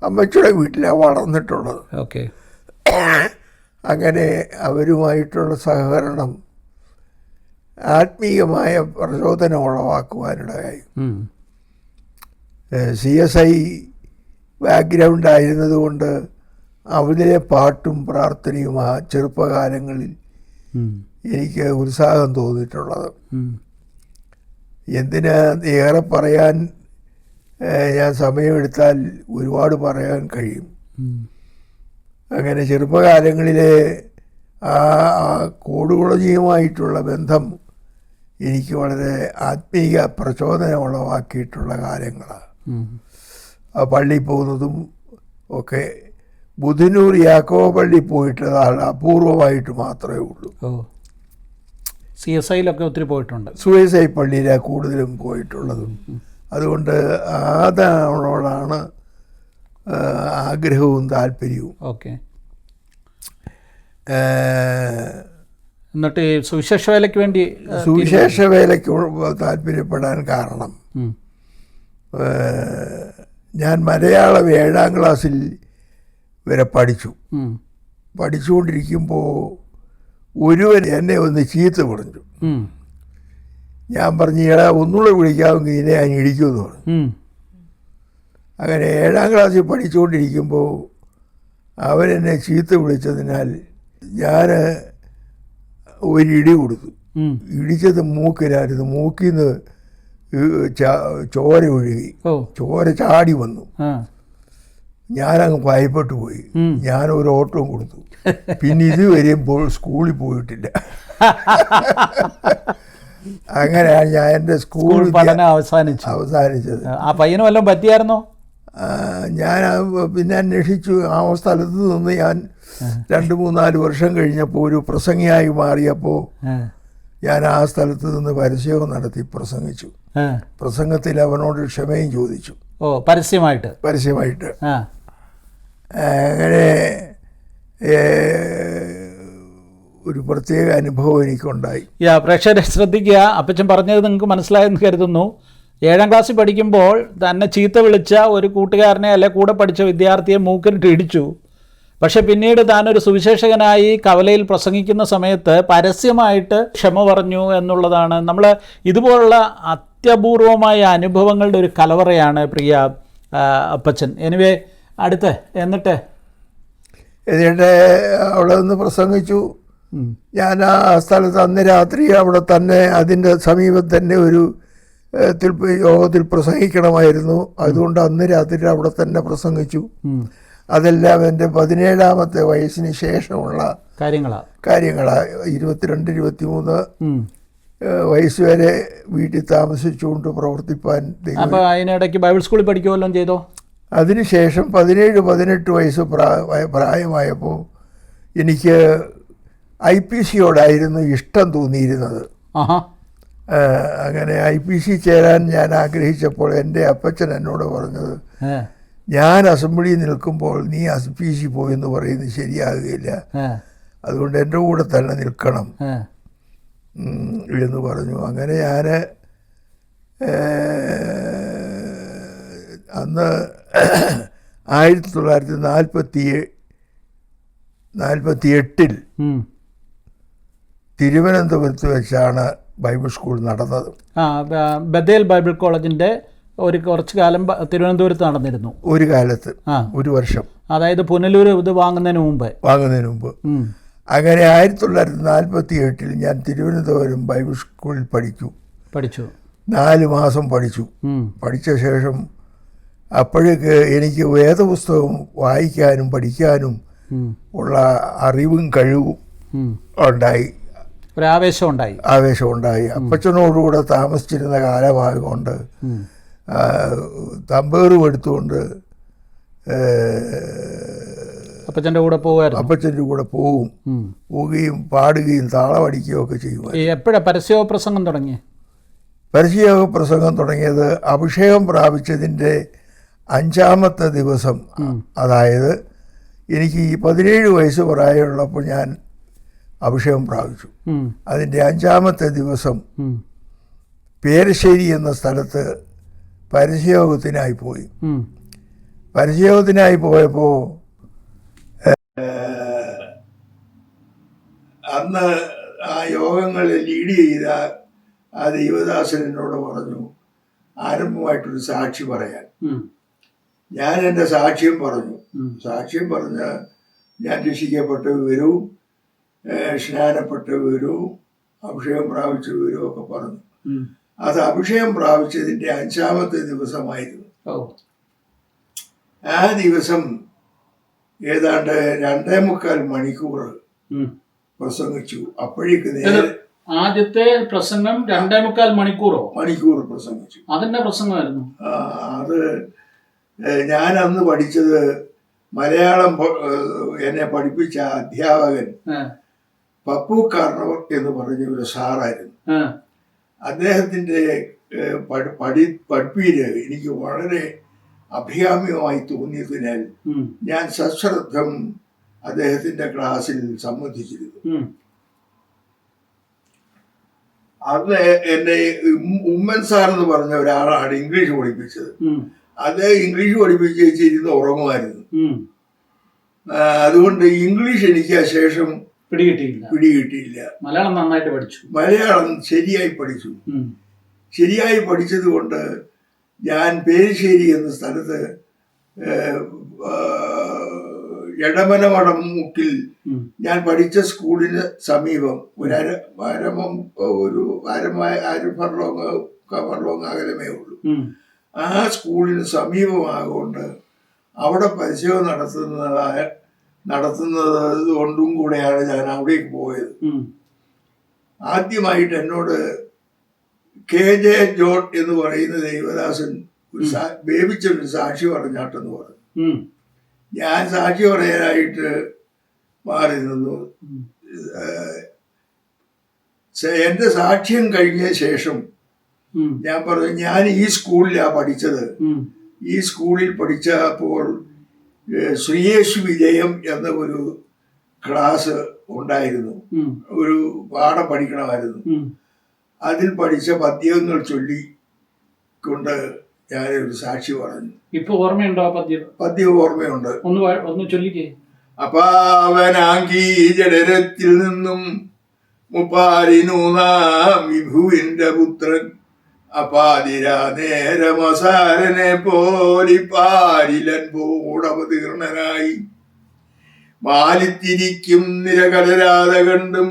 അമ്മച്ചിയുടെ വീട്ടിലാണ് വളർന്നിട്ടുള്ളത്. ഓക്കെ. അങ്ങനെ അവരുമായിട്ടുള്ള സഹകരണം ആത്മീയമായ പ്രചോദനം ഉളവാക്കുവാനിടയായി. CSI ബാക്ക്ഗ്രൗണ്ട് ആയിരുന്നതുകൊണ്ട് അവരിലെ പാട്ടും പ്രാർത്ഥനയും ആ ചെറുപ്പകാലങ്ങളിൽ എനിക്ക് ഉത്സാഹം തോന്നിയിട്ടുള്ളത്. എന്തിനാ ഏറെ പറയാൻ ഞാൻ സമയമെടുത്താൽ ഒരുപാട് പറയാൻ കഴിയും. അങ്ങനെ ചെറുപ്പകാലങ്ങളിലെ ആ കൂടുകുളഞ്ഞിയുമായിട്ടുള്ള ബന്ധം എനിക്ക് വളരെ ആത്മീയ പ്രചോദനം ഉളവാക്കിയിട്ടുള്ള കാലങ്ങളാണ്. പള്ളിയിൽ പോകുന്നതും ഒക്കെ ബുധനൂർ യാക്കോബ പള്ളി പോയിട്ടതാണ് അപൂർവമായിട്ട് മാത്രമേ ഉള്ളൂ. CSIയിലൊക്കെ ഒത്തിരി പോയിട്ടുണ്ട്. CSI പള്ളിയിലാണ് കൂടുതലും പോയിട്ടുള്ളതും. അതുകൊണ്ട് അതാണോടാണ് ആഗ്രഹവും താല്പര്യവും. ഓക്കെ. എന്നിട്ട് സുവിശേഷ വേലയ്ക്ക് താല്പര്യപ്പെടാൻ കാരണം ഞാൻ മലയാളം 7-ാം ക്ലാസ്സിൽ വരെ പഠിച്ചുകൊണ്ടിരിക്കുമ്പോൾ ഒരുവൻ എന്നെ ഒന്ന് ചീത്ത പറഞ്ഞു. ഞാൻ പറഞ്ഞു ഒന്നുകൂടെ വിളിക്കാമെങ്കിൽ ഇതിനെ ഞാൻ ഇടിക്കുമെന്ന് പറഞ്ഞു. അങ്ങനെ 7-ാം ക്ലാസ്സിൽ പഠിച്ചുകൊണ്ടിരിക്കുമ്പോൾ അവരെന്നെ ചീത്ത വിളിച്ചതിനാൽ ഞാൻ ഒരിടി കൊടുത്തു. ഇടിച്ചത് മൂക്കിനായിരുന്നു. മൂക്കിൽ നിന്ന് ചോര ഒഴുകി, ചോര ചാടി വന്നു. ഞാനങ്ങ് ഭയപ്പെട്ടു പോയി. ഞാനൊരു ഓട്ടവും കൊടുത്തു. പിന്നെ ഇതുവരെയും സ്കൂളിൽ പോയിട്ടില്ല. അങ്ങനെയാണ് ഞാൻ എൻ്റെ സ്കൂൾ പഠനം അവസാനിച്ചത്. ആ പയ്യന് വല്ലതും പറ്റിയായിരുന്നോ? ഞാൻ പിന്നെ അന്വേഷിച്ചു. ആ സ്ഥലത്ത് നിന്ന് ഞാൻ 2-3-4 വർഷം കഴിഞ്ഞപ്പോൾ ഒരു പ്രസംഗിയായി മാറിയപ്പോൾ ഞാൻ ആ സ്ഥലത്ത് നിന്ന് പരസ്യവും നടത്തി പ്രസംഗിച്ചു. പ്രസംഗത്തിൽ അവനോട് ക്ഷമയും ചോദിച്ചു. പരസ്യമായിട്ട് അങ്ങനെ ഒരു പ്രത്യേക അനുഭവം എനിക്കുണ്ടായി. പ്രേക്ഷകരെ ശ്രദ്ധിക്കുക, അപ്പച്ചൻ പറഞ്ഞത് നിങ്ങൾക്ക് മനസ്സിലായെന്ന് കരുതുന്നു. 7ാം ക്ലാസ്സിൽ പഠിക്കുമ്പോൾ തന്നെ ചീത്ത വിളിച്ച ഒരു കൂട്ടുകാരനെ അല്ലെ കൂടെ പഠിച്ച വിദ്യാർത്ഥിയെ മൂക്കിനിട്ട് ഇടിച്ചു. പക്ഷെ പിന്നീട് താനൊരു സുവിശേഷകനായി കവലയിൽ പ്രസംഗിക്കുന്ന സമയത്ത് പരസ്യമായിട്ട് ക്ഷമ പറഞ്ഞു എന്നുള്ളതാണ്. നമ്മൾ ഇതുപോലുള്ള അത്യപൂർവമായ അനുഭവങ്ങളുടെ ഒരു കലവറയാണ് പ്രിയ അപ്പച്ചൻ. എനിവേ എന്നിട്ട് അവിടെ നിന്ന് പ്രസംഗിച്ചു. ഞാൻ ആ സ്ഥലത്ത് അന്ന് രാത്രി അവിടെ തന്നെ അതിൻ്റെ സമീപം തന്നെ ഒരു യോഗത്തിൽ പ്രസംഗിക്കണമായിരുന്നു. അതുകൊണ്ട് അന്ന് രാത്രി അവിടെ തന്നെ പ്രസംഗിച്ചു. അതെല്ലാം എൻ്റെ 17ാമത്തെ വയസ്സിന് ശേഷമുള്ള കാര്യങ്ങളാണ്. 22-23 വയസ്സ് വരെ വീട്ടിൽ താമസിച്ചുകൊണ്ട് പ്രവർത്തിപ്പാൻ. അതിനിടയ്ക്ക് ബൈബിൾ സ്കൂളിൽ പഠിക്കുമല്ലോ ചെയ്തോ? അതിനുശേഷം 17-18 വയസ്സ് പ്രായമായപ്പോൾ എനിക്ക് IPC-യോടായിരുന്നു ഇഷ്ടം തോന്നിയിരുന്നത്. അങ്ങനെ IPC ചേരാൻ ഞാൻ ആഗ്രഹിച്ചപ്പോൾ എൻ്റെ അപ്പച്ചൻ എന്നോട് പറഞ്ഞത്, ഞാൻ അസംബ്ലിയിൽ നിൽക്കുമ്പോൾ നീ IPC പോയെന്ന് പറയുന്നത് ശരിയാകുകയില്ല, അതുകൊണ്ട് എൻ്റെ കൂടെ തന്നെ നിൽക്കണം എന്ന് പറഞ്ഞു. അങ്ങനെ ഞാൻ അന്ന് 1948 തിരുവനന്തപുരത്ത് വെച്ചാണ് ബൈബിൾ സ്കൂൾ നടന്നത്. ബദേൽ ബൈബിൾ കോളേജിൻ്റെ കുറച്ച് കാലം തിരുവനന്തപുരത്ത് നടന്നിരുന്നു. ഒരു കാലത്ത്, ഒരു വർഷം, അതായത് പുനലൂർ ഇത് വാങ്ങുന്നതിന് മുമ്പ്. അങ്ങനെ 1948 ഞാൻ തിരുവനന്തപുരം ബൈബിൾ സ്കൂളിൽ പഠിച്ചു. 4 മാസം പഠിച്ചു. പഠിച്ച ശേഷം അപ്പോഴേക്ക് എനിക്ക് വേദപുസ്തകം വായിക്കാനും പഠിക്കാനും ഉള്ള അറിവും കഴിവും ഉണ്ടായി. ആവേശമുണ്ടായി. അപ്പച്ചനോടുകൂടെ താമസിച്ചിരുന്ന കാലമായതുകൊണ്ട് തമ്പേറും എടുത്തുകൊണ്ട് അപ്പച്ചൻ്റെ കൂടെ പോവുകയും പാടുകയും താളമടിക്കുകയും ഒക്കെ ചെയ്യുക. എപ്പോഴാണ് പരസ്യയോഗ പ്രസംഗം തുടങ്ങിയത്? പരസ്യയോഗ പ്രസംഗം തുടങ്ങിയത് അഭിഷേകം പ്രാപിച്ചതിൻ്റെ 5ാമത്തെ ദിവസം. അതായത് എനിക്ക് ഈ 17 വയസ്സ് പ്രായമുള്ളപ്പോൾ ഞാൻ അഭിഷേകം പ്രാപിച്ചു. അതിൻ്റെ 5ാമത്തെ ദിവസം പേരശ്ശേരി എന്ന സ്ഥലത്ത് പരസ്യയോഗത്തിനായി പോയപ്പോൾ അന്ന് ആ യോഗങ്ങളിൽ ലീഡ് ചെയ്ത ആ ദൈവദാസൻ എന്നോട് പറഞ്ഞു, ആരംഭമായിട്ടൊരു സാക്ഷി പറയാൻ. ഞാൻ എൻ്റെ സാക്ഷ്യം പറഞ്ഞ് ഞാൻ രക്ഷിക്കപ്പെട്ട വിവരവും സ്നാനപ്പെട്ട വിവരവും അഭിഷേകം പ്രാപിച്ച വിവരവും ഒക്കെ പറഞ്ഞു. അത് അഭിഷേകം പ്രാപിച്ചതിൻ്റെ 5ാമത്തെ ദിവസമായിരുന്നു. ആ ദിവസം ഏതാണ്ട് 2.25 മണിക്കൂർ പ്രസംഗിച്ചു. അപ്പോഴേക്ക് ആദ്യത്തെ പ്രസംഗം 2.25 മണിക്കൂർ പ്രസംഗിച്ചു. അതെന്നെ പ്രസംഗമായിരുന്നു. അത് ഞാൻ അന്ന് പഠിച്ചത് മലയാളം എന്നെ പഠിപ്പിച്ച അധ്യാപകൻ പപ്പു കാർണവർ എന്ന് പറഞ്ഞ ഒരു സാറായിരുന്നു. അദ്ദേഹത്തിൻ്റെ പഠിപ്പീര് എനിക്ക് വളരെ അഭികാമ്യമായി തോന്നിയതിനാൽ ഞാൻ സശ്രദ്ധം അദ്ദേഹത്തിൻ്റെ ക്ലാസ്സിൽ സംബന്ധിച്ചിരുന്നു. അന്ന് എന്നെ ഉമ്മൻ സാർ എന്ന് പറഞ്ഞ ഒരാളാണ് ഇംഗ്ലീഷ് പഠിപ്പിച്ചത്. അദ്ദേഹം ഇംഗ്ലീഷ് പഠിപ്പിച്ച് ഇരുന്ന് ഉറങ്ങുമായിരുന്നു. അതുകൊണ്ട് ഇംഗ്ലീഷ് എനിക്ക് ആ ശേഷം പിടികിട്ടിയില്ല. മലയാളം നന്നായിട്ട് പഠിച്ചു. മലയാളം ശരിയായി പഠിച്ചത് കൊണ്ട് ഞാൻ പേരശ്ശേരി എന്ന സ്ഥലത്ത് എടമനമടം മുക്കിൽ ഞാൻ പഠിച്ച സ്കൂളിന് സമീപം ഒരു ഫർലോങ് അകലമേ ഉള്ളൂ. ആ സ്കൂളിന് സമീപമാകൊണ്ട് അവിടെ പരിശോധന നടത്തുന്നത് കൊണ്ടും കൂടെയാണ് ഞാൻ അവിടേക്ക് പോയത്. ആദ്യമായിട്ട് എന്നോട് KJ ജോൺ എന്ന് പറയുന്ന ദൈവദാസൻ ബേബിച്ചൊരു സാക്ഷി പറഞ്ഞാട്ടെന്ന് പറഞ്ഞു. ഞാൻ സാക്ഷി പറയാനായിട്ട് മാറി നിന്നു. എന്റെ സാക്ഷ്യം കഴിഞ്ഞ ശേഷം ഞാൻ പറഞ്ഞു, ഞാൻ ഈ സ്കൂളിലാണ് പഠിച്ചത്. ഈ സ്കൂളിൽ പഠിച്ചപ്പോൾ ശ്രീയേശു വിജയം എന്ന ഒരു ക്ലാസ് ഉണ്ടായിരുന്നു, ഒരു പാഠം പഠിക്കണമായിരുന്നു. അതിൽ പഠിച്ച പദ്യങ്ങൾ ചൊല്ലിക്കൊണ്ട് ഞാനൊരു സാക്ഷി പറഞ്ഞു. ഇപ്പൊ ഓർമ്മയുണ്ടോ പദ്യം ഓർമ്മയുണ്ട്. ഒന്ന് ചൊല്ലിക്കേ. അപാവനാങ്കി ജഡരത്തിൽ നിന്നും മുപ്പാരിനൂന്നാം വിഭുവിന്റെ പുത്രൻ അപാതിരാ നേരമസാരനെ പോലിപ്പാരിലൻ പോടവതീർണനായി മാലിത്തിരിക്കും നിരകലരാതെ കണ്ടും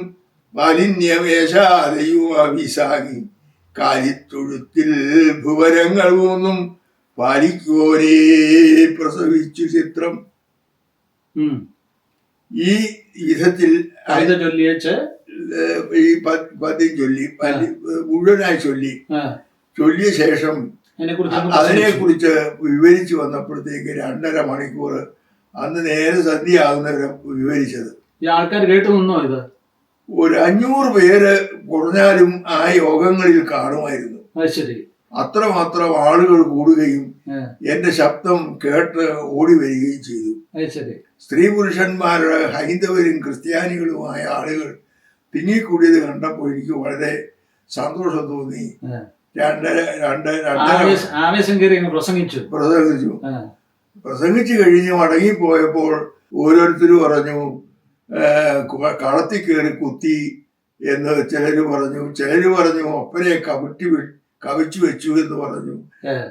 മാലിന്യമേശാതെയും അഭിസാങ്ങി കാലിത്തൊഴുത്തിൽ ഭുവനങ്ങൾ ഊന്നും പാലിക്കോരേ പ്രസവിച്ചു ചിത്രം. ഈ വിധത്തിൽ ഈ പദ്യം ചൊല്ലി മുഴുവനായി ചൊല്ലിയ ശേഷം അതിനെ കുറിച്ച് വിവരിച്ചു വന്നപ്പോഴത്തേക്ക് 2.5 മണിക്കൂർ അന്ന് നേരെ സന്ധ്യ ആകുന്നവരെ വിവരിച്ചത്. ഈ ആൾക്കാർ കേട്ടു നിന്നോ? ഇത് ഒരു 500 പേര് കുറഞ്ഞാലും ആ യോഗങ്ങളിൽ കാണുമായിരുന്നു. ശരി. അത്രമാത്രം ആളുകൾ കൂടുകയും എന്റെ ശബ്ദം കേട്ട് ഓടി വരികയും ചെയ്തു. സ്ത്രീ പുരുഷന്മാരുടെ ഹൈന്ദവരും ക്രിസ്ത്യാനികളുമായ ആളുകൾ തിങ്ങിക്കൂടിയത് കണ്ടപ്പോൾ എനിക്ക് വളരെ സന്തോഷം തോന്നി. പ്രസംഗിച്ചു കഴിഞ്ഞ് മടങ്ങിപ്പോയപ്പോൾ ഓരോരുത്തരും പറഞ്ഞു കളത്തിൽ കയറി കുത്തി എന്ന് ചിലര് പറഞ്ഞു ഒപ്പനെ കവിച്ചു വെച്ചു എന്ന് പറഞ്ഞു.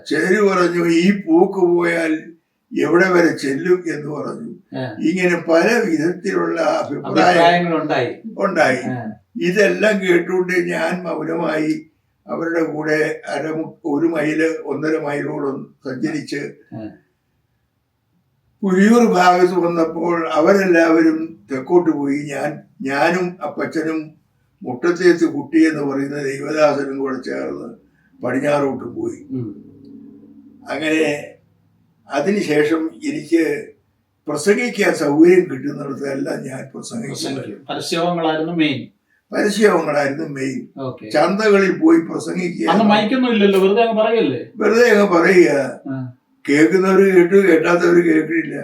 ചിലര് പറഞ്ഞു ഈ പൂക്ക് പോയാൽ എവിടെ വരെ ചെല്ലും എന്ന് പറഞ്ഞു. ഇങ്ങനെ പല വിധത്തിലുള്ള അഭിപ്രായങ്ങൾ ഉണ്ടായി. ഇതെല്ലാം കേട്ടുകൊണ്ട് ഞാൻ മൗനമായി അവരുടെ കൂടെ 1 മൈല് 1.5 മൈലോളം സഞ്ചരിച്ച് പുലിയൂർ ഭാഗത്ത് വന്നപ്പോൾ അവരെല്ലാവരും തെക്കോട്ട് പോയി. ഞാനും അപ്പച്ചനും മുട്ടത്തേത്ത് കുട്ടി എന്ന് പറയുന്ന ദൈവദാസനും കൂടെ ചേർന്ന് പടിഞ്ഞാറോട്ട് പോയി. അങ്ങനെ അതിനുശേഷം എനിക്ക് പ്രസംഗിക്കാൻ സൗകര്യം കിട്ടുന്നിടത്തെല്ലാം ഞാൻ പ്രസംഗിക്കും. പരസ്യങ്ങളായിരുന്നു മെയിൻ. ചന്തകളിൽ പോയി പ്രസംഗിക്കുക. വെറുതെ അങ്ങ് പറയുക. കേൾക്കുന്നവര് കേട്ടു, കേട്ടാത്തവര് കേൾക്കില്ല.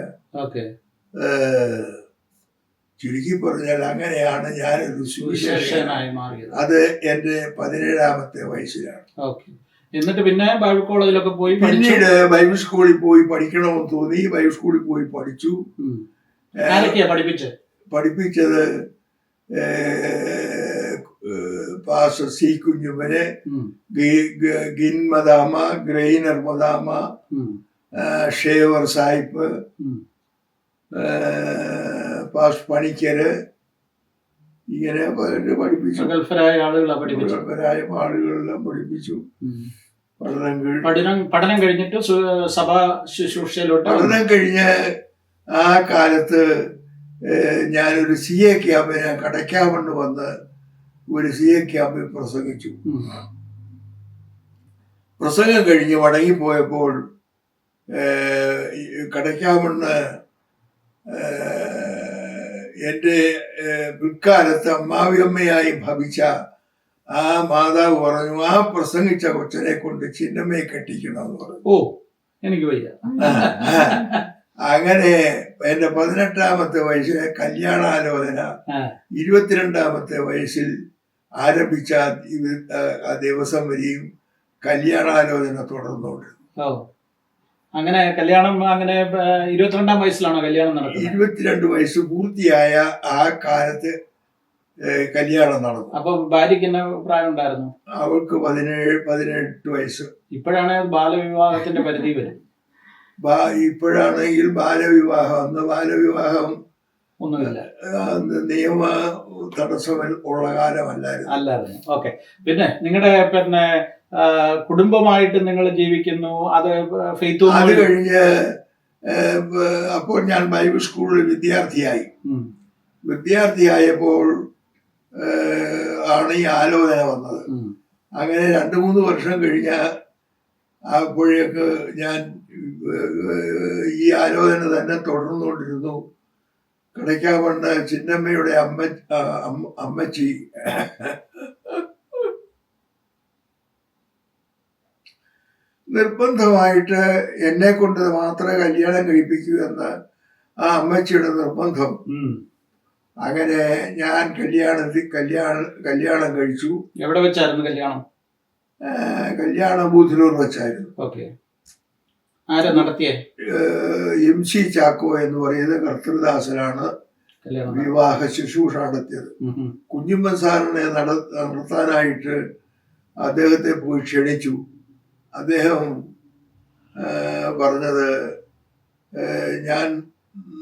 ചുരുക്കി പറഞ്ഞാൽ അങ്ങനെയാണ് ഞാനൊരു സുവിശേഷകനായി മാറിയത്. അത് എന്റെ 17ാമത്തെ വയസ്സിലാണ്. എന്നിട്ട് പിന്നെ ബൈബിൾ കോളേജിലൊക്കെ പോയി പിന്നീട് ബൈബിൾ സ്കൂളിൽ പോയി പഠിക്കണമെന്ന് തോന്നി. ബൈബിൾ സ്കൂളിൽ പോയി പഠിച്ചു. പഠിപ്പിച്ചത് പാസ്റ്റർ സി കുഞ്ഞുമന്, ഗിൻമദാമ, ഗ്രൈനർ മദാമ, ഷേവർ സാഹിബ്, പാസ്റ്റർ പണിക്കര്, ഇങ്ങനെ പഠിപ്പിച്ചു. ഗൾഫരായ ആളുകളെല്ലാം പഠിപ്പിച്ചു. പഠനം കഴിഞ്ഞിട്ട് സഭാ ശുശ്രൂഷയിലോട്ട് പഠനം കഴിഞ്ഞ് ആ കാലത്ത് ഞാനൊരു CA ക്യാമ്പ്, ഞാൻ കടയ്ക്കാമണ്ണ് വന്ന് ഒരു CA ക്യാമ്പിൽ പ്രസംഗിച്ചു. പ്രസംഗം കഴിഞ്ഞ് മടങ്ങിപ്പോയപ്പോൾ കടയ്ക്കാമണ്ണ് എൻ്റെ പിൽക്കാലത്ത് അമ്മാവിയമ്മയായി ഭവിച്ച ആ മാതാവ് പറഞ്ഞു, ആ പ്രസംഗിച്ച കൊച്ചനെ കൊണ്ട് ചിന്നമ്മയെ കെട്ടിക്കണമെന്ന് പറഞ്ഞു. എനിക്ക് വയ്യ. അങ്ങനെ എൻ്റെ 18ാമത്തെ വയസ്സിൽ കല്യാണാലോചന, 22ാമത്തെ വയസ്സിൽ ആരംഭിച്ച ആ ദിവസം വരെയും കല്യാണാലോചന തുടർന്നുകൊണ്ടിരുന്നു. അങ്ങനെ കല്യാണം അങ്ങനെ 22ാം വയസ്സിലാണോ കല്യാണം നടക്കുന്നത്? 22 വയസ്സ് പൂർത്തിയായ ആ കാലത്ത് കല്യാണം നടന്നു. അപ്പൊ ഭാര്യയ്ക്ക് എന്നാ പ്രായം ഉണ്ടായിരുന്നു? അവൾക്ക് 17-18 വയസ്സ്. ഇപ്പോഴാണ് ബാലവിവാഹത്തിന്റെ പരിധി വരും. ഇപ്പോഴാണെങ്കിൽ ബാലവിവാഹം, അന്ന് ബാലവിവാഹം ഒന്നുമില്ല, നിയമ തടസ്സം ഉള്ള കാലമല്ലായിരുന്നു. ഓക്കെ. പിന്നെ നിങ്ങളുടെ കുടുംബമായിട്ട് നിങ്ങൾ ജീവിക്കുന്നു, അത് കഴിഞ്ഞ് അപ്പോൾ ഞാൻ ബൈബിൾ സ്കൂളിൽ വിദ്യാർത്ഥിയായപ്പോൾ ആണ് ഈ ആലോചന വന്നത്. അങ്ങനെ 2-3 വർഷം കഴിഞ്ഞ അപ്പോഴേക്ക് ഞാൻ ഈ ആലോചന തന്നെ തുടർന്നുകൊണ്ടിരുന്നു. കടയ്ക്കാവണ്ണ ചിന്നമ്മയുടെ അമ്മച്ചി നിർബന്ധമായിട്ട് എന്നെ കൊണ്ട് മാത്രമേ കല്യാണം കഴിപ്പിക്കൂ എന്ന ആ അമ്മച്ചിയുടെ നിർബന്ധം. അങ്ങനെ ഞാൻ കല്യാണം കഴിച്ചു. എവിടെ വെച്ചായിരുന്നു കല്യാണം? കല്യാണം ബൂത്തിലൂർ വെച്ചായിരുന്നു. ഓക്കെ. ആരാ നടത്തിയേ? MC ചാക്കോ എന്ന് പറയുന്ന കർത്തൃദാസനാണ് വിവാഹ ശുശ്രൂഷ നടത്തിയത്. കുഞ്ഞുമ്മൻ സാറിനെ നടത്താനായിട്ട് അദ്ദേഹത്തെ പോയി ക്ഷണിച്ചു. അദ്ദേഹം പറഞ്ഞത് ഞാൻ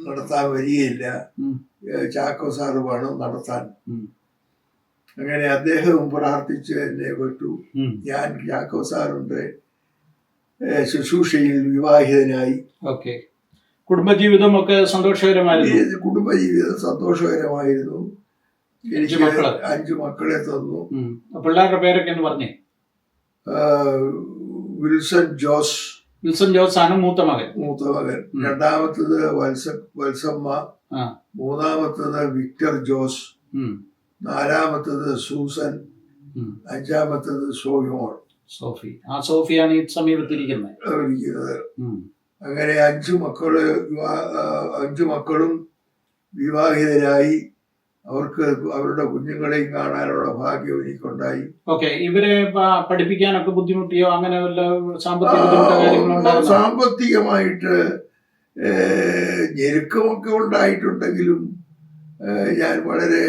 നടത്താൻ വരികയില്ല, ചാക്കോ സാറ് വേണം നടത്താൻ. അങ്ങനെ അദ്ദേഹം പ്രാർത്ഥിച്ച് എന്നെ വിട്ടു. ഞാൻ ചാക്കോ സാറിന്റെ ശുശ്രൂഷയിൽ വിവാഹിതനായി. ഓക്കെ. കുടുംബജീവിതം ഒക്കെ സന്തോഷകരമായിരുന്നു? കുടുംബജീവിതം സന്തോഷകരമായിരുന്നു. എനിക്ക് 5 മക്കളെ തന്നു. പിള്ളേരുടെ പേരൊക്കെ എന്ന് പറഞ്ഞേ? വിൽസൺ ജോസ്. വിൽസൺ ജോസ് ആണ് മൂത്ത മകൻ. രണ്ടാമത്തത് വത്സമ്മ, മൂന്നാമത്തത് വിക്ടർ ജോസ്, നാലാമത്തത് സൂസൻ, അഞ്ചാമത്തത് സോഫിമോൾ. സോഫി. ആ സോഫിയാണ് ഈ സമീപത്തിരിക്കുന്നത്. അങ്ങനെ 5 മക്കളും വിവാഹിതരായി. അവർക്ക് അവരുടെ കുഞ്ഞുങ്ങളെയും കാണാനുള്ള ഭാഗ്യം എനിക്കുണ്ടായി. ഓക്കെ. ഇവരെ പഠിപ്പിക്കാനൊക്കെ ബുദ്ധിമുട്ടിയോ? അങ്ങനെ വല്ല സാമ്പത്തികമായിട്ട് ഞെരുക്കമൊക്കെ ഉണ്ടായിട്ടുണ്ടെങ്കിലും ഞാൻ വളരെ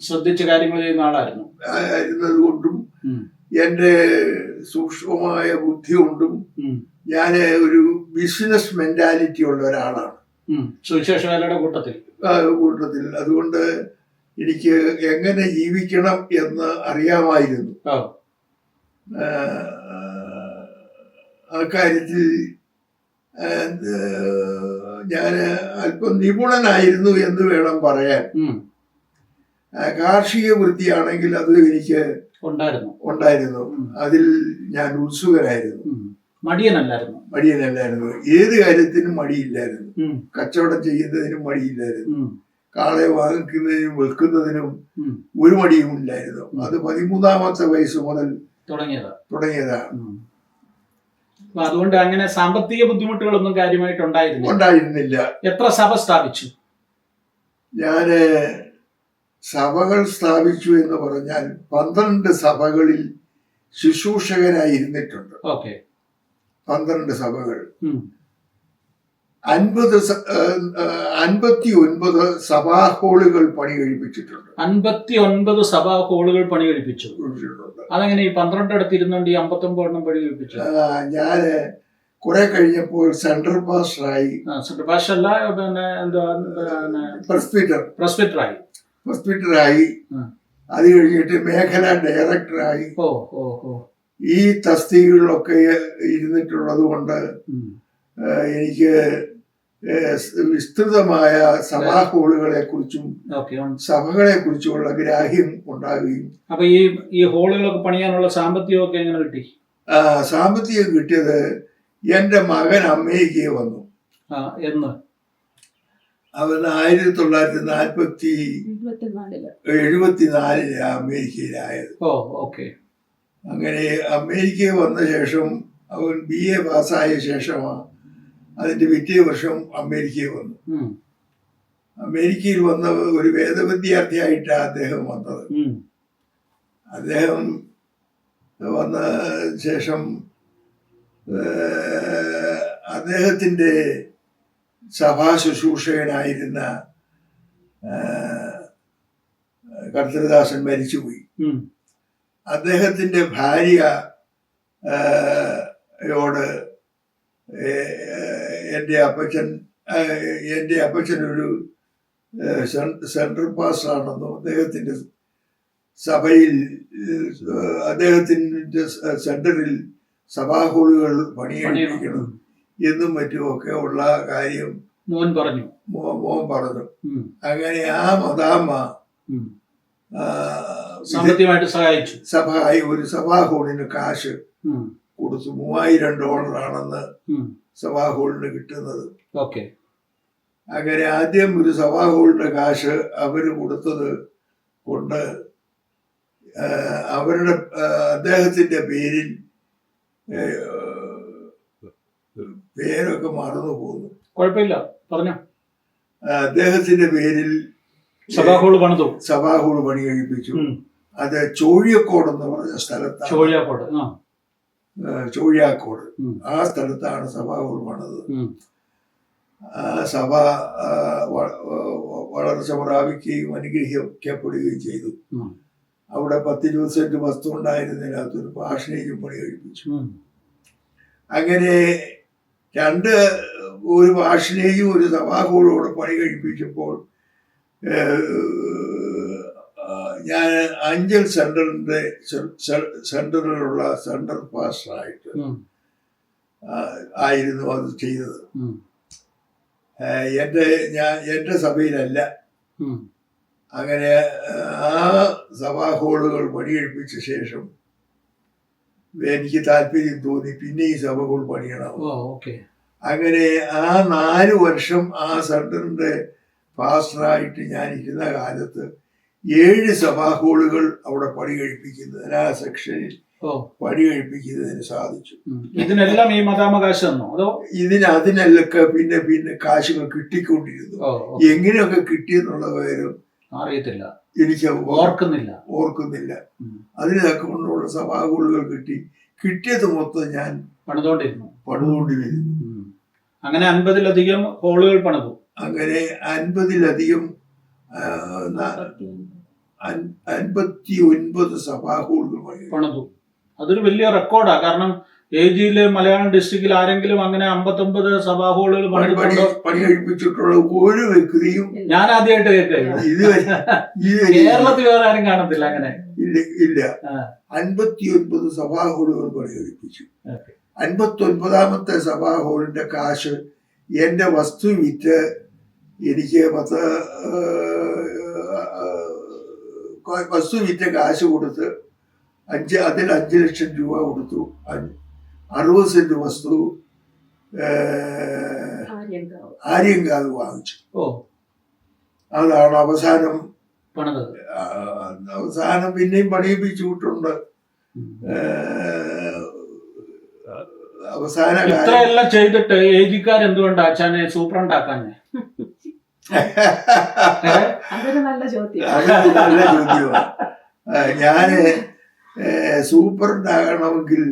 ശ്രദ്ധിച്ച കാര്യങ്ങൾ ചെയ്യുന്ന ആയിരുന്നത് കൊണ്ടും എൻ്റെ സൂക്ഷ്മമായ ബുദ്ധി കൊണ്ടും ഞാൻ ഒരു ബിസിനസ് മെന്റാലിറ്റി ഉള്ള ഒരാളാണ് സുവിശേഷവേലയുടെ കൂട്ടത്തിൽ. അതുകൊണ്ട് എനിക്ക് എങ്ങനെ ജീവിക്കണം എന്ന് അറിയാമായിരുന്നു. ആ കാര്യത്തിൽ ഞാൻ അല്പം നിപുണനായിരുന്നു എന്ന് വേണം പറയാൻ. കാർഷിക വൃത്തിയാണെങ്കിൽ അത് എനിക്ക് ഉണ്ടായിരുന്നു. അതിൽ ഞാൻ ഉത്സുകനായിരുന്നു. മടിയനല്ലായിരുന്നു. ഏത് കാര്യത്തിനും മടിയില്ലായിരുന്നു. കച്ചവടം ചെയ്യുന്നതിനും മടിയില്ലായിരുന്നു. കാളെ വാങ്ങിക്കുന്നതിനും വിൽക്കുന്നതിനും ഒരു മടിയും ഇല്ലായിരുന്നു. അത് 13-ാമത്തെ വയസ്സ് മുതൽ തുടങ്ങിയതാണ്. അതുകൊണ്ട് അങ്ങനെ സാമ്പത്തിക ബുദ്ധിമുട്ടുകളൊന്നും കാര്യമായിട്ട് ഉണ്ടായിരുന്നില്ല. എത്ര സഭ സ്ഥാപിച്ചു? ഞാന് സഭകൾ സ്ഥാപിച്ചു എന്ന് പറഞ്ഞാൽ 12 സഭകളിൽ ശുശ്രൂഷകനായി ഇരുന്നിട്ടുണ്ട്. 12 സഭകൾ. 59 സഭാ ഹോളുകൾ പണി കഴിപ്പിച്ചിട്ടുണ്ട്. 59 സഭാ ഹോളുകൾ പണി കഴിപ്പിച്ചു. അതെങ്ങനെ ഈ 12 അടുത്ത് ഇരുന്നുകൊണ്ട് ഈ 59 എണ്ണം പണി കഴിപ്പിച്ചു? ഞാന് കുറെ കഴിഞ്ഞപ്പോൾ സെൻട്രൽ പാസ്റ്ററായി. പ്രസ്പിറ്ററായി. അത് കഴിഞ്ഞിട്ട് മേഖല ഡയറക്ടറായി. ഈ തസ്തികകളിലൊക്കെ ഇരുന്നിട്ടുള്ളത് കൊണ്ട് എനിക്ക് വിസ്തൃതമായ സഭാ ഹോളുകളെ കുറിച്ചും സഭകളെ കുറിച്ചുമുള്ള ഗ്രാഹ്യം ഉണ്ടാകുകയും. അപ്പൊ ഈ ഹോളുകളൊക്കെ പണിയാനുള്ള സാമ്പത്തികമൊക്കെ എങ്ങനെ കിട്ടി? സാമ്പത്തികം കിട്ടിയത് എന്റെ മകൻ അമേരിക്കയിൽ വന്നു. അവൻ 1974 അമേരിക്കയിലായത്. അങ്ങനെ അമേരിക്കയിൽ വന്ന ശേഷം അവൻ BA പാസ്സായ ശേഷമാണ് അതിന്റെ പിറ്റേ വർഷം അമേരിക്കയിൽ വന്നു. അമേരിക്കയിൽ വന്ന ഒരു വേദവിദ്യാർത്ഥിയായിട്ടാണ് അദ്ദേഹം വന്നത്. അദ്ദേഹം വന്ന ശേഷം അദ്ദേഹത്തിന്റെ സഭാ ശുശ്രൂഷകനായിരുന്ന കർത്തൃദാസൻ മരിച്ചുപോയി. അദ്ദേഹത്തിന്റെ ഭാര്യയോട് എൻ്റെ അപ്പച്ചൻ ഒരു സെൻട്രൽ പാസ്റ്ററാണെന്നും അദ്ദേഹത്തിന്റെ സഭയിൽ അദ്ദേഹത്തിന്റെ സെന്ററിൽ സഭാ ഹോളുകൾ പണിയെടുപ്പിക്കണം എന്നും മറ്റുമൊക്കെ ഉള്ള കാര്യം മോൻ പറഞ്ഞു. അങ്ങനെ ആ മദാമ്മ സാമ്പത്തികമായിട്ട് സഹായിച്ചു. ഒരു സഭാ ഹോളിന് കാശ് കൊടുത്തു. $3000 സഭാ ഹോളിന് കിട്ടുന്നത്. ഓക്കെ. അങ്ങനെ ആദ്യം ഒരു സഭാ ഹോളിന്റെ കാശ് അവര് കൊടുത്തത് കൊണ്ട് അവരുടെ അദ്ദേഹത്തിന്റെ പേരിൽ പേരൊക്കെ മറന്നു പോകുന്നു. കുഴപ്പമില്ല, പറഞ്ഞോ. അദ്ദേഹത്തിന്റെ പേരിൽ സഭാ ഹോള് പണിതു. സഭാ ഹോള് പണി കഴിപ്പിച്ചു. അത് ചോഴിയക്കോട് എന്ന് പറഞ്ഞ സ്ഥലത്താണ്. ചോഴിയാക്കോട് ആ സ്ഥലത്താണ് സഭാ ഹോൾ പണിത്. ആ സഭ വളർച്ച പ്രാപിക്കുകയും അനുഗ്രഹിക്കപ്പെടുകയും ചെയ്തു. അവിടെ 10-20 സെന്റ് വസ്തു ഉണ്ടായിരുന്നതിനകത്തൊരു പാഷനേജും പണി കഴിപ്പിച്ചു. അങ്ങനെ ഒരു പാഷനേജും ഒരു സഭാഹോളോടെ പണി കഴിപ്പിച്ചപ്പോൾ ഞാൻ അഞ്ചൽ സെന്ററിലുള്ള സെന്റർ പാസ്റ്ററായിട്ട് ആയിരുന്നു അത് ചെയ്തത്. എൻ്റെ സഭയിലല്ല. അങ്ങനെ ആ സഭാ ഹോളുകൾ പണി കഴിപ്പിച്ച ശേഷം എനിക്ക് താല്പര്യം തോന്നി പിന്നെ ഈ സഭകൾ പണിയണം. അങ്ങനെ ആ 4 വർഷം ആ സെന്ററിന്റെ പാസ്റ്ററായിട്ട് ഞാൻ ഇരുന്ന കാലത്ത് 7 സഭാ ഹോളുകൾ അവിടെ പണി കഴിപ്പിക്കുന്നതിന്, ആ സെക്ഷനിൽ പണി കഴിപ്പിക്കുന്നതിന് സാധിച്ചു. ഇതിനെല്ലാം ഈ മദാമകാശ് തന്നോ അതോ? അതിനൊക്കെ പിന്നെ കാശുകൾ കിട്ടിക്കൊണ്ടിരുന്നു. എങ്ങനെയൊക്കെ കിട്ടിയെന്നുള്ള കാര്യം അറിയത്തില്ല, എനിക്ക് ഓർക്കുന്നില്ല. അതിനൊക്കെ കൊണ്ടുള്ള സഭാ ഹോളുകൾ കിട്ടിയത് മൊത്തം ഞാൻ പണിതുകൊണ്ടിരുന്നു. അങ്ങനെ 50-ലധികം ഹോളുകൾ പണിതു. അങ്ങനെ 50-ലധികം 59 സഭാ ഹോളുകൾ പണിതു. അതൊരു വലിയ റെക്കോർഡാണ്. കാരണം AG മലയാളം ഡിസ്ട്രിക്റ്റിൽ ആരെങ്കിലും അങ്ങനെ 59 സഭാ ഹോളുകൾ പണി കഴിപ്പിച്ചിട്ടുള്ള ഒരു വ്യക്തിയും ഞാൻ ആദ്യമായിട്ട് കേൾക്കുക. കേരളത്തിൽ വേറെ ആരും കാണത്തില്ല അങ്ങനെ. ഇല്ല. 59 സഭാ ഹോളുകൾ പണി കഴിപ്പിച്ചു. 59ാമത്തെ സഭാ ഹോളിന്റെ കാശ് എന്റെ വസ്തു വിറ്റ് എനിക്ക് വസ്തു വിറ്റ കാശ് കൊടുത്ത് അതിൽ 5 ലക്ഷം രൂപ കൊടുത്തു. 60 സെന്റ് വസ്തു ആര്യങ്കാവ് വാങ്ങിച്ചു. അതാണ് അവസാനം പിന്നെയും പണിയിപ്പിച്ചു വിട്ടുണ്ട്. അവസാന ഇത്രയെല്ലാം ചെയ്തിട്ട് ഏജിക്കാർ എന്തുകൊണ്ട് അച്ഛനെ സൂപ്രണ്ടാക്കാഞ്ഞേ? നല്ല ചോദ്യമാണ്. ഞാന് സൂപ്രണ്ടാകണമെങ്കിൽ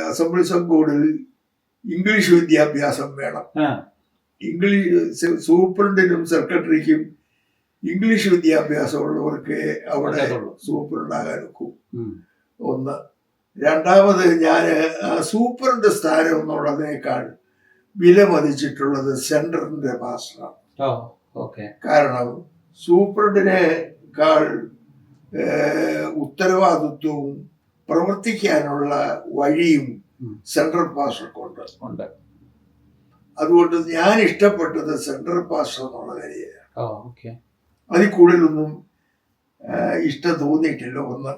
അസംബ്ലി ബോർഡിൽ ഇംഗ്ലീഷ് വിദ്യാഭ്യാസം വേണം. ഇംഗ്ലീഷ് സൂപ്രണ്ടിനും സെക്രട്ടറിക്കും ഇംഗ്ലീഷ് വിദ്യാഭ്യാസം ഉള്ളവർക്ക് അവിടെ സൂപ്രണ്ടാകാൻ ഒക്കും. ഒന്ന്. രണ്ടാമത് ഞാൻ സൂപ്രണ്ട് സ്ഥാനം എന്നുള്ളതിനേക്കാൾ വില മതിച്ചിട്ടുള്ളത് സെന്ററിന്റെ മാസ്റ്ററാണ്. കാരണം സൂപ്രണ്ടിനേക്കാൾ ഉത്തരവാദിത്വവും പ്രവർത്തിക്കാനുള്ള വഴിയും സെൻട്രൽ പാസ്റ്റർക്കുണ്ട്. അതുകൊണ്ട് ഞാൻ ഇഷ്ടപ്പെട്ടത് സെൻട്രൽ പാസ്റ്റർ എന്നുള്ള നിലയിലാണ്. അതിൽ കൂടുതലൊന്നും ഇഷ്ടം തോന്നിയിട്ടില്ല. ഒന്ന്.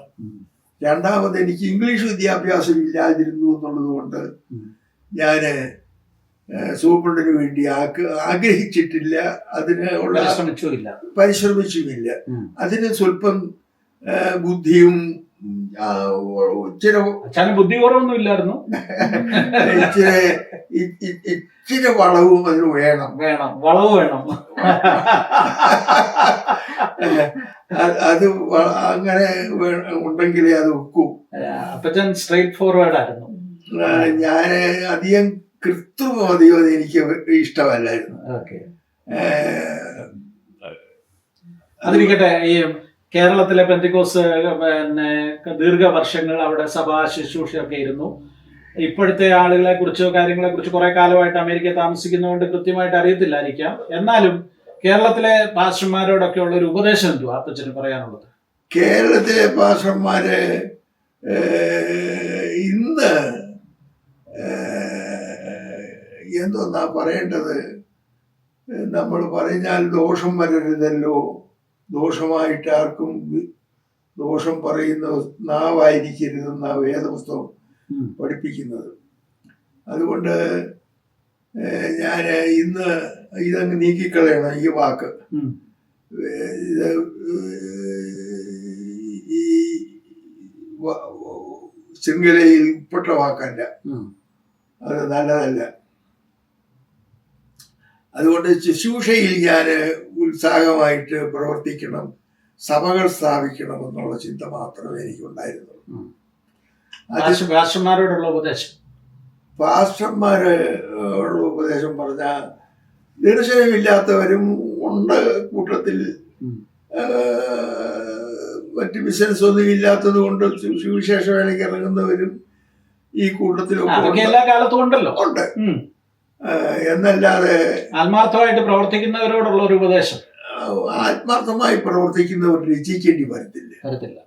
രണ്ടാമത് എനിക്ക് ഇംഗ്ലീഷ് വിദ്യാഭ്യാസം ഇല്ലാതിരുന്നു എന്നുള്ളത് കൊണ്ട് ഞാന് സൂപ്രണ്ടിന് വേണ്ടി ആഗ്രഹിച്ചിട്ടില്ല. അതിന് പരിശ്രമിച്ചുമില്ല. അതിന് സ്വല്പം ബുദ്ധിയും ബുദ്ധി കുറവൊന്നും ഇല്ലായിരുന്നു. ഇച്ചിരി വളവും അതിന് വേണം. വളവ് വേണം. അത് അങ്ങനെ ഉണ്ടെങ്കിലേ അത് ഒക്കും. അപ്പച്ചൻ സ്ട്രേറ്റ് ഫോർവേഡ് ആയിരുന്നു. ഞാൻ അധികം കൃത്രിമതിയോ എനിക്ക് ഇഷ്ടമല്ലായിരുന്നു. അതിരിക്കട്ടെ, ഈ കേരളത്തിലെ പെന്തിക്കോസ് ദീർഘവർഷങ്ങൾ അവിടെ സഭാ ശുശ്രൂഷയൊക്കെ ഇരുന്നു. ഇപ്പോഴത്തെ ആളുകളെ കുറിച്ചോ കാര്യങ്ങളെ കുറിച്ച് കുറെ കാലമായിട്ട് അമേരിക്കയിൽ താമസിക്കുന്നതുകൊണ്ട് കൃത്യമായിട്ട് അറിയത്തില്ലായിരിക്കാം. എന്നാലും കേരളത്തിലെ പാസ്റ്റർമാരോടൊക്കെ ഉള്ള ഒരു ഉപദേശം എന്തുവാ അപ്പച്ചന് പറയാനുള്ളത്? കേരളത്തിലെ പാസ്റ്റർമാര് ഇന്ന് എന്തോന്നാ പറയേണ്ടത്? നമ്മൾ പറഞ്ഞാൽ ദോഷം വരരുതല്ലോ ദോഷമായിട്ട് ആർക്കും ദോഷം പറയുന്ന നാവായിരിക്കരുതെന്ന വേദപുസ്തകം പഠിപ്പിക്കുന്നത്. അതുകൊണ്ട് ഞാൻ ഇന്ന് ഇതങ്ങ് നീക്കിക്കളയണം ഈ വാക്ക്. ഇത് ഈ ശൃംഖലയിൽ ഉൾപ്പെട്ട വാക്കല്ല, അത് നല്ലതല്ല. അതുകൊണ്ട് ശുശ്രൂഷയിൽ ഞാൻ ഉത്സാഹമായിട്ട് പ്രവർത്തിക്കണം, സഭകൾ സ്ഥാപിക്കണം എന്നുള്ള ചിന്ത മാത്രമേ എനിക്കുണ്ടായിരുന്നുള്ളൂ. പാസ്റ്റർമാരോടുള്ള ഉപദേശം, പാസ്റ്റർമാരോടുള്ള ഉപദേശം പറഞ്ഞാൽ ദർശനമില്ലാത്തവരും ഉണ്ട് കൂട്ടത്തിൽ, മറ്റ് ബിസിനസ് ഒന്നും ഇല്ലാത്തത് കൊണ്ട് സുവിശേഷ വേലയ്ക്ക് ഇറങ്ങുന്നവരും ഈ കൂട്ടത്തിലൊക്കെ എല്ലാ കാലത്തും ഉണ്ടല്ലോ. ഉണ്ട്. എന്നല്ലാതെ ആത്മാർത്ഥമായിട്ട് പ്രവർത്തിക്കുന്നവരോടുള്ള ഒരു ഉപദേശം, ആത്മാർത്ഥമായി പ്രവർത്തിക്കുന്നവർ രചിക്കേണ്ടി വരത്തില്ല.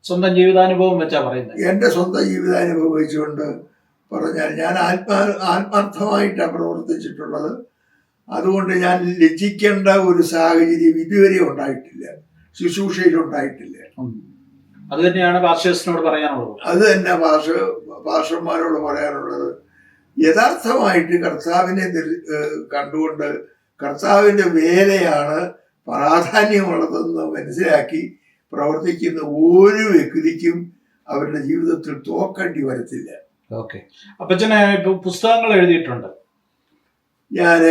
സ്വന്തം ജീവിതാനുഭവം വെച്ചാ പറയുന്നത്. എൻ്റെ സ്വന്തം ജീവിതാനുഭവം വെച്ചുകൊണ്ട് പറഞ്ഞാൽ ഞാൻ ആത്മാർത്ഥമായിട്ടാണ് പ്രവർത്തിച്ചിട്ടുള്ളത്. അതുകൊണ്ട് ഞാൻ ലജ്ജിക്കേണ്ട ഒരു സാഹചര്യം ഇതുവരെ ഉണ്ടായിട്ടില്ല, ശുശ്രൂഷയിൽ ഉണ്ടായിട്ടില്ല. അത് തന്നെയാണ് പാസ്റ്റേഴ്സിനോട് പറയാനുള്ളത്. അത് തന്നെ പാസ്റ്റർമാരോട് പറയാനുള്ളത്. യഥാർത്ഥമായിട്ട് കർത്താവിനെ കണ്ടുകൊണ്ട് കർത്താവിൻ്റെ വേലയാണ് പ്രാധാന്യമുള്ളതെന്ന് മനസ്സിലാക്കി പ്രവർത്തിക്കുന്ന ഒരു വ്യക്തിക്കും അവരുടെ ജീവിതത്തിൽ തോക്കേണ്ടി വരത്തില്ല. ഓക്കെ. അപ്പച്ചനെ പുസ്തകങ്ങൾ എഴുതിയിട്ടുണ്ട്. ഞാൻ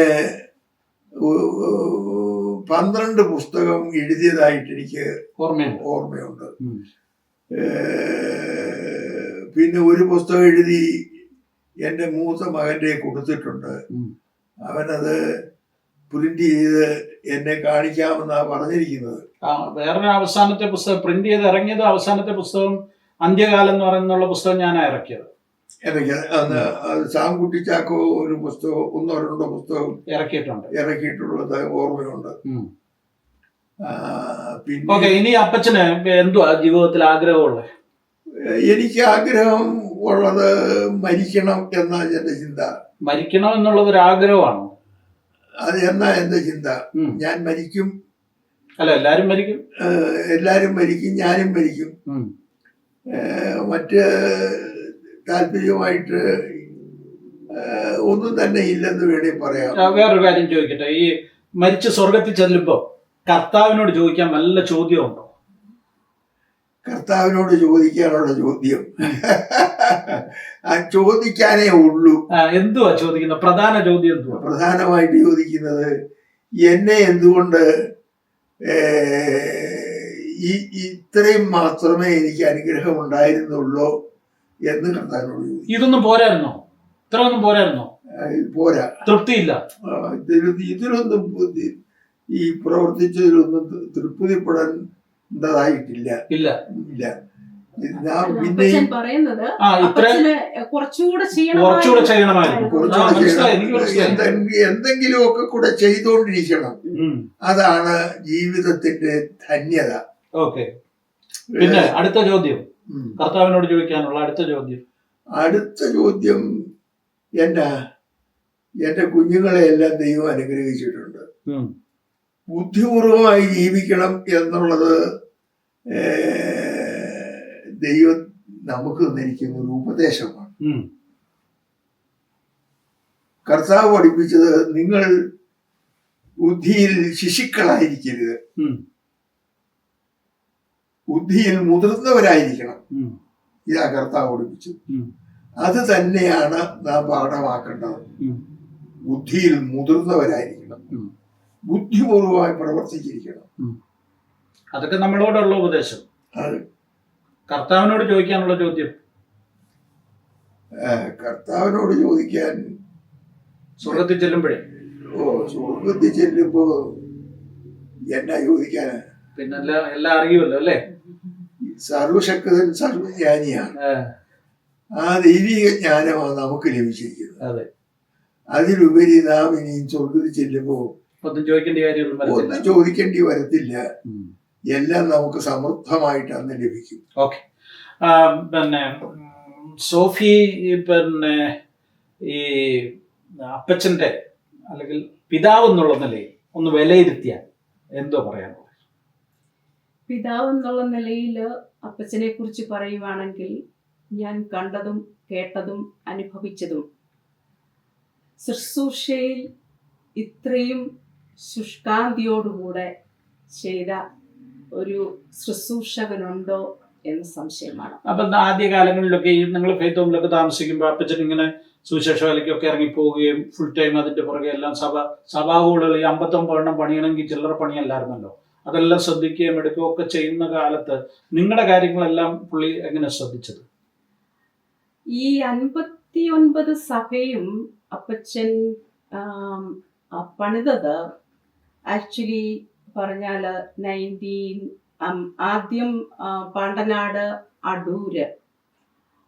12 പുസ്തകം എഴുതിയതായിട്ട് എനിക്ക് ഓർമ്മയുണ്ട്. പിന്നെ ഒരു പുസ്തകം എഴുതി എൻ്റെ മൂത്ത മകൻ്റെ കൊടുത്തിട്ടുണ്ട്. അവനത് പ്രിന്റ് ചെയ്ത് എന്നെ കാണിക്കാമെന്നാണ് പറഞ്ഞിരിക്കുന്നത്. വേറൊരു അവസാനത്തെ പുസ്തകം പ്രിന്റ് ചെയ്ത് ഇറങ്ങിയത്, അവസാനത്തെ പുസ്തകം അന്ത്യകാലം എന്ന് പറയുന്നുള്ള പുസ്തകം ഞാനാണ് ഇറക്കിയത്. അന്ന് സാംകുട്ടി ചാക്കോ ഒരു പുസ്തകം 1-2 പുസ്തകം ഇറക്കിയിട്ടുള്ളത് ഓർമ്മയുണ്ട്. പിന്നെ ഇനി അപ്പച്ചന് എന്തുവാ ജീവിതത്തിൽ ആഗ്രഹമുള്ളത്? എനിക്ക് ആഗ്രഹം ഉള്ളത് മരിക്കണം എന്നാ എന്റെ ചിന്ത. മരിക്കണം എന്നുള്ളത് ഒരു ആഗ്രഹമാണോ? അത് എന്നാ എന്റെ ചിന്ത. ഞാൻ മരിക്കും. അല്ല, എല്ലാരും മരിക്കും. എല്ലാരും മരിക്കും, ഞാനും മരിക്കും. മറ്റ് താല്പര്യമായിട്ട് ഒന്നും തന്നെ ഇല്ലെന്ന് വേണേ പറയാം. വേറൊരു കാര്യം ചോദിക്കട്ടെ, ഈ മരിച്ച് സ്വർഗത്തിൽ ചെല്ലുമ്പോ കർത്താവിനോട് ചോദിക്കാൻ വല്ല ചോദ്യമുണ്ടോ? കർത്താവിനോട് ചോദിക്കാനുള്ള ചോദ്യം ചോദിക്കാനേ ഉള്ളൂ. എന്തുവാ ചോദിക്കുന്നത്? പ്രധാന ചോദ്യം എന്തുവാ? പ്രധാനമായിട്ട് ചോദിക്കുന്നത് എന്നെ എന്തുകൊണ്ട് ഇത്രയും മാത്രമേ എനിക്ക് അനുഗ്രഹം ഉണ്ടായിരുന്നുള്ളൂ എന്ന് കർത്താവിനോട് ചോദിക്കും. ഇതൊന്നും പോരായിരുന്നോ? ഇത്രയൊന്നും പോരായിരുന്നോ? പോരാ, തൃപ്തിയില്ല. ഇതിലൊന്നും ഈ പ്രവർത്തിച്ചതിലൊന്നും തൃപ്തിപ്പെടേണ്ടതായിട്ടില്ല. ഇല്ല. പിന്നെ എന്തെങ്കിലുമൊക്കെ കൂടെ ചെയ്തുകൊണ്ടിരിക്കണം. അതാണ് ജീവിതത്തിന്റെ ധന്യത. ഓക്കെ. പിന്നെ അടുത്ത ചോദ്യം, കർത്താവിനോട് ചോദിക്കാനുള്ള അടുത്ത ചോദ്യം എന്റെ കുഞ്ഞുങ്ങളെ എല്ലാം ദൈവം അനുഗ്രഹിച്ചിട്ടുണ്ട്. ബുദ്ധിപൂർവമായി ജീവിക്കണം എന്നുള്ളത് ദൈവം നമുക്ക് തന്നിരിക്കുന്ന ഒരു ഉപദേശമാണ്. കർത്താവ് പഠിപ്പിച്ചത് നിങ്ങൾ ബുദ്ധിയിൽ ശിശുക്കളായിരിക്കരുത്, ബുദ്ധിയിൽ മുതിർന്നവരായിരിക്കണം. ഇതാ കർത്താവ് പഠിപ്പിച്ചത്. അത് തന്നെയാണ് നാം പാഠമാക്കേണ്ടത്. ബുദ്ധിയിൽ മുതിർന്നവരായിരിക്കണം, ബുദ്ധിപൂർവമായി പ്രവർത്തിച്ചിരിക്കണം. അതൊക്കെ നമ്മളോടുള്ള ഉപദേശം. കർത്താവിനോട് ചോദിക്കാനുള്ള ചോദ്യം, കർത്താവിനോട് ചോദിക്കാൻ സ്വർഗത്തിൽ ചെല്ലുമ്പോഴേ, സ്വർഗത്തിൽ ചെല്ലുമ്പോ എന്നാ ചോദിക്കാന്? പിന്നെ എല്ലാം അറിയുമല്ലോ അല്ലേ? സർവശക്തൻ സർവജ്ഞാനിയാണ്. ആ ദൈവിക ജ്ഞാനമാണ് നമുക്ക് ലഭിച്ചിരിക്കുന്നത്. അതിലുപരി നാം ഇനിയും സ്വർഗത്തിൽ ചെല്ലുമ്പോ ഒന്നും ചോദിക്കേണ്ടി വരത്തില്ല. എല്ലാം നമുക്ക് സമൃദ്ധമായിട്ട് അന്ന് ലഭിക്കും. ഓക്കെ. പിന്നെ സോഫി, പിന്നെ ഈ അപ്പച്ചന്റെ അല്ലെങ്കിൽ പിതാവ് എന്നുള്ള നിലയിൽ ഒന്ന് വിലയിരുത്തിയാൽ എന്തോ പറയാനുള്ളത്? പിതാവ് എന്നുള്ള നിലയിൽ അപ്പച്ചനെ കുറിച്ച് പറയുവാണെങ്കിൽ ഞാൻ കണ്ടതും കേട്ടതും അനുഭവിച്ചതും ശുശ്രൂഷയിൽ ഇത്രയും ശുഷ്കാന്തിയോടുകൂടെ ചെയ്ത ഒരു ശുശ്രൂഷകനുണ്ടോ എന്ന് സംശയമാണ്. അപ്പം ആദ്യ കാലങ്ങളിലൊക്കെ ഈ നിങ്ങൾ ഫെയ്ത്ത് ഹോമിലൊക്കെ താമസിക്കുമ്പോൾ അപ്പച്ചൻ ഇങ്ങനെ സുവിശേഷ വേലയ്ക്കൊക്കെ ഇറങ്ങിപ്പോവുകയും ഫുൾ ടൈം അതിന്റെ പുറകെ എല്ലാം സഭാകളുകൾ ഈ 59 എണ്ണം പണിയണമെങ്കിൽ ചില്ലറ പണിയല്ലായിരുന്നല്ലോ, അതെല്ലാം ശ്രദ്ധിക്കുകയും എടുക്കുകയും ഒക്കെ ചെയ്യുന്ന കാലത്ത് നിങ്ങളുടെ കാര്യങ്ങളെല്ലാം പുള്ളി എങ്ങനെ ശ്രദ്ധിച്ചത്? ഈ 59 സഭയും അപ്പച്ചൻ പണിതത് ആക്ച്വലി പറഞ്ഞാൽ ആദ്യം പാണ്ടനാട്, അടൂര്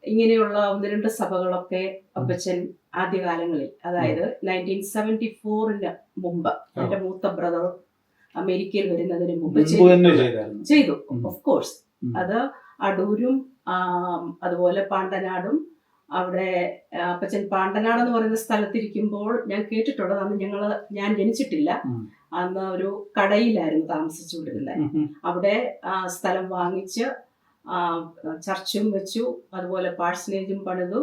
ഇങ്ങനെയുള്ള 1-2 സഭകളൊക്കെ അപ്പച്ചൻ ആദ്യകാലങ്ങളിൽ, അതായത് 1974 മുമ്പ് എൻ്റെ മൂത്ത ബ്രദർ അമേരിക്കയിൽ വരുന്നതിന് മുമ്പ് ചെയ്തു. ഓഫ് കോഴ്സ് അത് അടൂരും അതുപോലെ പാണ്ടനാടും. അവിടെ അപ്പച്ചൻ പാണ്ടനാട് എന്ന് പറയുന്ന സ്ഥലത്തിരിക്കുമ്പോൾ ഞാൻ കേട്ടിട്ടുള്ളത്, അന്ന് ഞാൻ ജനിച്ചിട്ടില്ല, അന്ന് ഒരു കടയിലായിരുന്നു താമസിച്ചുകൊണ്ടിരുന്നത്. അവിടെ സ്ഥലം വാങ്ങിച്ച് ചർച്ചും വെച്ചു, അതുപോലെ പാഴ്സനേജും പണിതു.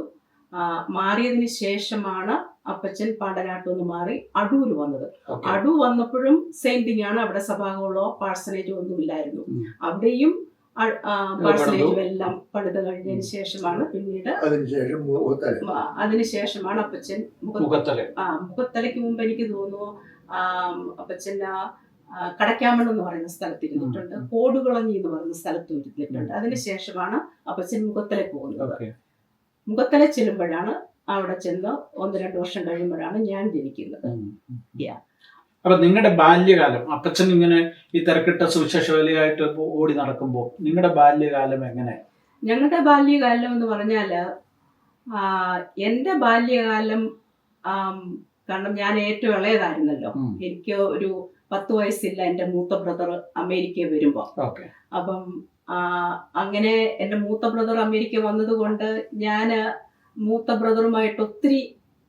മാറിയതിന് ശേഷമാണ് അപ്പച്ചൻ പാണ്ടനാട്ടിൽ നിന്ന് മാറി അടൂര് വന്നത്. അടൂർ വന്നപ്പോഴും സെയിം തിങ് ആണ്, അവിടെ സഭാകളോ പാഴ്സനേജോ ഒന്നുമില്ലായിരുന്നു. അവിടെയും പാഴ്സനേജും എല്ലാം പണിത് കഴിഞ്ഞതിന് ശേഷമാണ് പിന്നീട് അതിനുശേഷമാണ് അപ്പച്ചൻ മുഖത്തലയ്ക്ക് മുമ്പ് എനിക്ക് തോന്നുന്നു അപ്പച്ചൻ കടക്കാമണ്ണ് എന്ന് പറയുന്ന സ്ഥലത്ത് ഇരുന്നിട്ടുണ്ട്, കോടുകുളഞ്ഞി എന്ന് പറയുന്ന സ്ഥലത്ത് ഇരുന്നിട്ടുണ്ട്. അതിനുശേഷമാണ് അപ്പച്ചൻ മുഖത്തല പോകുന്നത്. മുഖത്തല ചെല്ലുമ്പോഴാണ് അവിടെ ചെന്ന് 1-2 വർഷം കഴിയുമ്പോഴാണ് ഞാൻ ജനിക്കുന്നത്. അപ്പൊ നിങ്ങളുടെ ബാല്യകാലം, അപ്പച്ചൻ ഇങ്ങനെ ഈ തിരക്കിട്ട സുവിശേഷ വേലയായിട്ട് ഓടി നടക്കുമ്പോൾ നിങ്ങളുടെ ബാല്യകാലം എങ്ങനെ? ഞങ്ങളുടെ ബാല്യകാലം എന്ന് പറഞ്ഞാല് എൻ്റെ ബാല്യകാലം, കാരണം ഞാൻ ഏറ്റവും ഇളയതായിരുന്നല്ലോ, എനിക്ക് ഒരു 10 വയസ്സില്ല എൻ്റെ മൂത്ത ബ്രദർ അമേരിക്കയിൽ വരുമ്പോ. അപ്പം അങ്ങനെ എൻ്റെ മൂത്ത ബ്രദർ അമേരിക്ക വന്നത് കൊണ്ട് ഞാൻ മൂത്ത ബ്രദറുമായിട്ട് ഒത്തിരി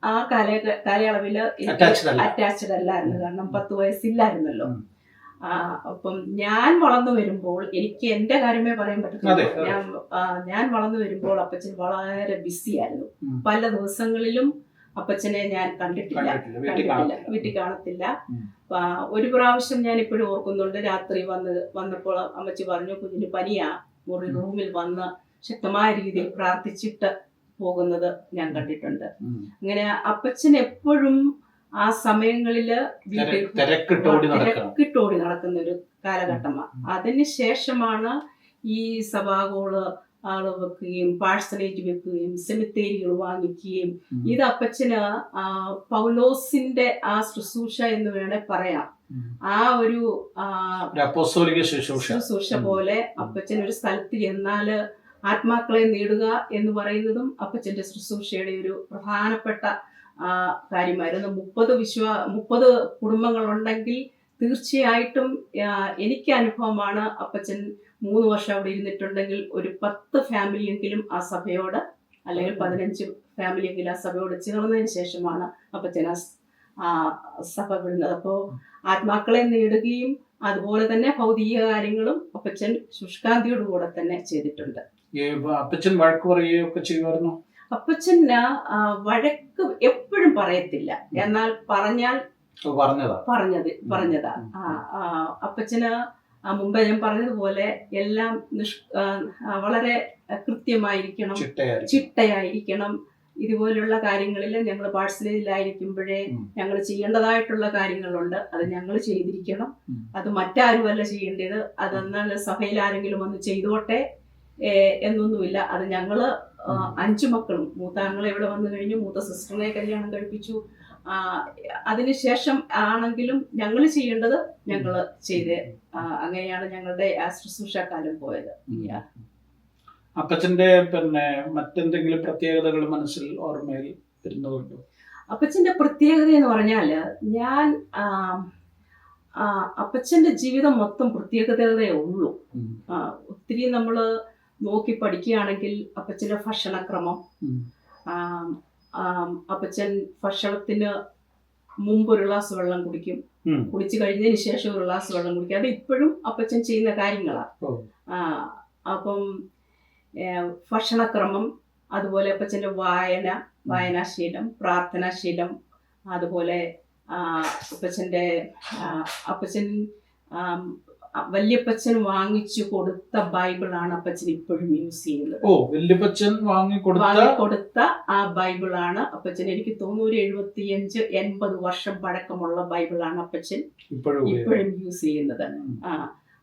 ആ കാലയളവില് അറ്റാച്ച്ഡ് അല്ലായിരുന്നു, കാരണം 10 വയസ്സില്ലായിരുന്നല്ലോ. അപ്പം ഞാൻ വളർന്നു വരുമ്പോൾ, എനിക്ക് എന്റെ കാര്യമേ പറയാൻ പറ്റത്തുള്ളൂ, ഞാൻ വളർന്നു വരുമ്പോൾ അപ്പച്ചൻ വളരെ ബിസി ആയിരുന്നു. പല ദിവസങ്ങളിലും അപ്പച്ചനെ ഞാൻ കണ്ടിട്ടില്ല, വീട്ടിൽ കാണത്തില്ല. ഒരു പ്രാവശ്യം ഞാൻ ഇപ്പോഴും ഓർക്കുന്നുണ്ട്, രാത്രി വന്നപ്പോൾ അമ്മച്ചി പറഞ്ഞു, കുഞ്ഞിന് പനിയാ, റൂമിൽ വന്ന് ശക്തമായ രീതിയിൽ പ്രാർത്ഥിച്ചിട്ട് പോകുന്നത് ഞാൻ കണ്ടിട്ടുണ്ട്. അങ്ങനെ അപ്പച്ചൻ എപ്പോഴും ആ സമയങ്ങളില് തിരക്കിട്ടോടി നടക്കുന്ന ഒരു കാലഘട്ടമാണ്. അതിനുശേഷമാണ് ഈ സഭാഗോള് ആള് വെക്കുകയും പാഴ്സനേജ് വെക്കുകയും സെമിത്തേരികൾ വാങ്ങിക്കുകയും. ഇത് അപ്പച്ചന് പൗലോസിന്റെ ആ ശുശ്രൂഷ എന്ന് വേണേ പറയാം. ആ ഒരു ശുശ്രൂഷ പോലെ അപ്പച്ചൻ ഒരു സ്ഥലത്ത് ചെന്നാല് ആത്മാക്കളെ നേടുക എന്ന് പറയുന്നതും അപ്പച്ചന്റെ ശുശ്രൂഷയുടെ ഒരു പ്രധാനപ്പെട്ട കാര്യമായിരുന്നു. 30 കുടുംബങ്ങളുണ്ടെങ്കിൽ തീർച്ചയായിട്ടും എനിക്ക് അനുഭവമാണ്, അപ്പച്ചൻ 3 വർഷം അവിടെ ഇരുന്നിട്ടുണ്ടെങ്കിൽ ഒരു 10 ഫാമിലിയെങ്കിലും ആ സഭയോട്, അല്ലെങ്കിൽ 15 ഫാമിലിയെങ്കിലും ആ സഭയോട് ചേർന്നതിന് ശേഷമാണ് അപ്പച്ചൻ ആ സഭ വിടുന്നത്. അപ്പോൾ ആത്മാക്കളെ നേടുകയും അതുപോലെ തന്നെ ഭൗതിക കാര്യങ്ങളും അപ്പച്ചൻ ശുഷ്കാന്തിയോടുകൂടെ തന്നെ ചെയ്തിട്ടുണ്ട്. അപ്പച്ചൻ വഴക്ക് പറയുകയൊക്കെ ചെയ്യുമായിരുന്നു? അപ്പച്ചൻ വഴക്ക് എപ്പോഴും പറയത്തില്ല, എന്നാൽ പറഞ്ഞതാ. അപ്പച്ചന് മുമ്പേ ഞാൻ പറഞ്ഞതുപോലെ എല്ലാം വളരെ കൃത്യമായിരിക്കണം, ചിട്ടയായിരിക്കണം. ഇതുപോലുള്ള കാര്യങ്ങളിൽ ഞങ്ങൾ പാഴ്സനേജിലായിരിക്കുമ്പോഴേ ഞങ്ങൾ ചെയ്യേണ്ടതായിട്ടുള്ള കാര്യങ്ങളുണ്ട്, അത് ഞങ്ങൾ ചെയ്തിരിക്കണം. അത് മറ്റാരുമല്ല ചെയ്യേണ്ടത്. അതെന്നാൽ സഭയിൽ ആരെങ്കിലും വന്ന് ചെയ്തോട്ടെ എന്നൊന്നുമില്ല. അത് ഞങ്ങള് 5 മക്കളും, മൂത്താങ്ങളെ ഇവിടെ വന്നു കഴിഞ്ഞു, മൂത്ത സിസ്റ്ററിനെ കല്യാണം കഴിപ്പിച്ചു. അതിനുശേഷം ആണെങ്കിലും ഞങ്ങൾ ചെയ്യേണ്ടത് ഞങ്ങൾ ചെയ്ത്, അങ്ങനെയാണ് ഞങ്ങളുടെ ആ ശുശ്രൂഷക്കാലം പോയത്. അപ്പച്ചന്റെ മറ്റെന്തെങ്കിലും പ്രത്യേകതകൾ മനസ്സിൽ ഓർമ്മയിൽ വരുന്നതുണ്ടോ? അപ്പച്ചന്റെ പ്രത്യേകത എന്ന് പറഞ്ഞാല്, ഞാൻ അപ്പച്ചന്റെ ജീവിതം മൊത്തം പ്രത്യേകതകളേ ഉള്ളൂ. ഒത്തിരി നമ്മള് നോക്കി പഠിക്കുകയാണെങ്കിൽ അപ്പച്ചന്റെ ഭക്ഷണക്രമം, അപ്പച്ചൻ ഭക്ഷണത്തിന് മുമ്പ് ഒരു ഗ്ലാസ് വെള്ളം കുടിക്കും, കുടിച്ചു കഴിഞ്ഞതിന് ശേഷം ഒരു ഗ്ലാസ് വെള്ളം കുടിക്കും. അത് ഇപ്പോഴും അപ്പച്ചൻ ചെയ്യുന്ന കാര്യങ്ങളാണ്. അപ്പം ഭക്ഷണക്രമം, അതുപോലെ അപ്പച്ചൻ്റെ വായനാശീലം, പ്രാർത്ഥനാശീലം, അതുപോലെ അപ്പച്ചൻ വല്യപ്പച്ചൻ വാങ്ങിച്ചു കൊടുത്ത ബൈബിളാണ് അപ്പച്ചൻ ഇപ്പോഴും യൂസ് ചെയ്യുന്നത്. വല്യപ്പച്ചൻ വാങ്ങിക്കൊടുത്ത ആ ബൈബിളാണ് അപ്പച്ചൻ, എനിക്ക് തോന്നുന്നു 75-80 വർഷം പഴക്കമുള്ള ബൈബിളാണ് അപ്പച്ചൻ ഇപ്പോഴും യൂസ് ചെയ്യുന്നത്.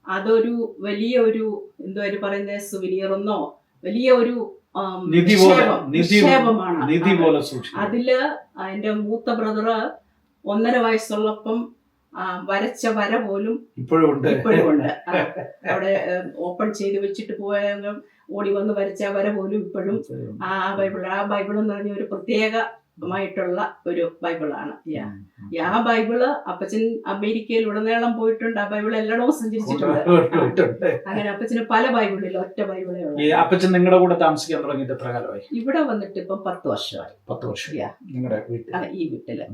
അതൊരു വലിയൊരു എന്തുവാ പറയുന്നത്, സുവനീറെന്നോ വലിയ ഒരു നിക്ഷേപമാണ്. അതില് എന്റെ മൂത്ത ബ്രദറ് 1.5 വയസ്സുള്ളപ്പം വരച്ച വര പോലും ഇപ്പോഴും ഉണ്ട്. അവിടെ ഓപ്പൺ ചെയ്ത് വെച്ചിട്ട് പോയാലും ഓടി വന്ന് വരച്ച വര പോലും ഇപ്പോഴും ആ ബൈബിൾ എന്ന് പറഞ്ഞ ഒരു പ്രത്യേകമായിട്ടുള്ള ഒരു ബൈബിളാണ്. ആ ബൈബിള് അപ്പച്ചൻ അമേരിക്കയിൽ ഉടനീളം പോയിട്ടുണ്ട്. ആ ബൈബിൾ എല്ലായിടവും സഞ്ചരിച്ചിട്ടുണ്ട്. അങ്ങനെ അപ്പച്ചന് പല ബൈബിളിലും ഒറ്റ ബൈബിളേ ഉള്ളൂ. അപ്പച്ചൻ നിങ്ങളുടെ കൂടെ താമസിക്കാൻ തുടങ്ങിയിട്ട് എത്ര കാലമായി? ഇവിടെ വന്നിട്ട് ഇപ്പം 10 വർഷമായി. 10 വർഷം ഈ വീട്ടില്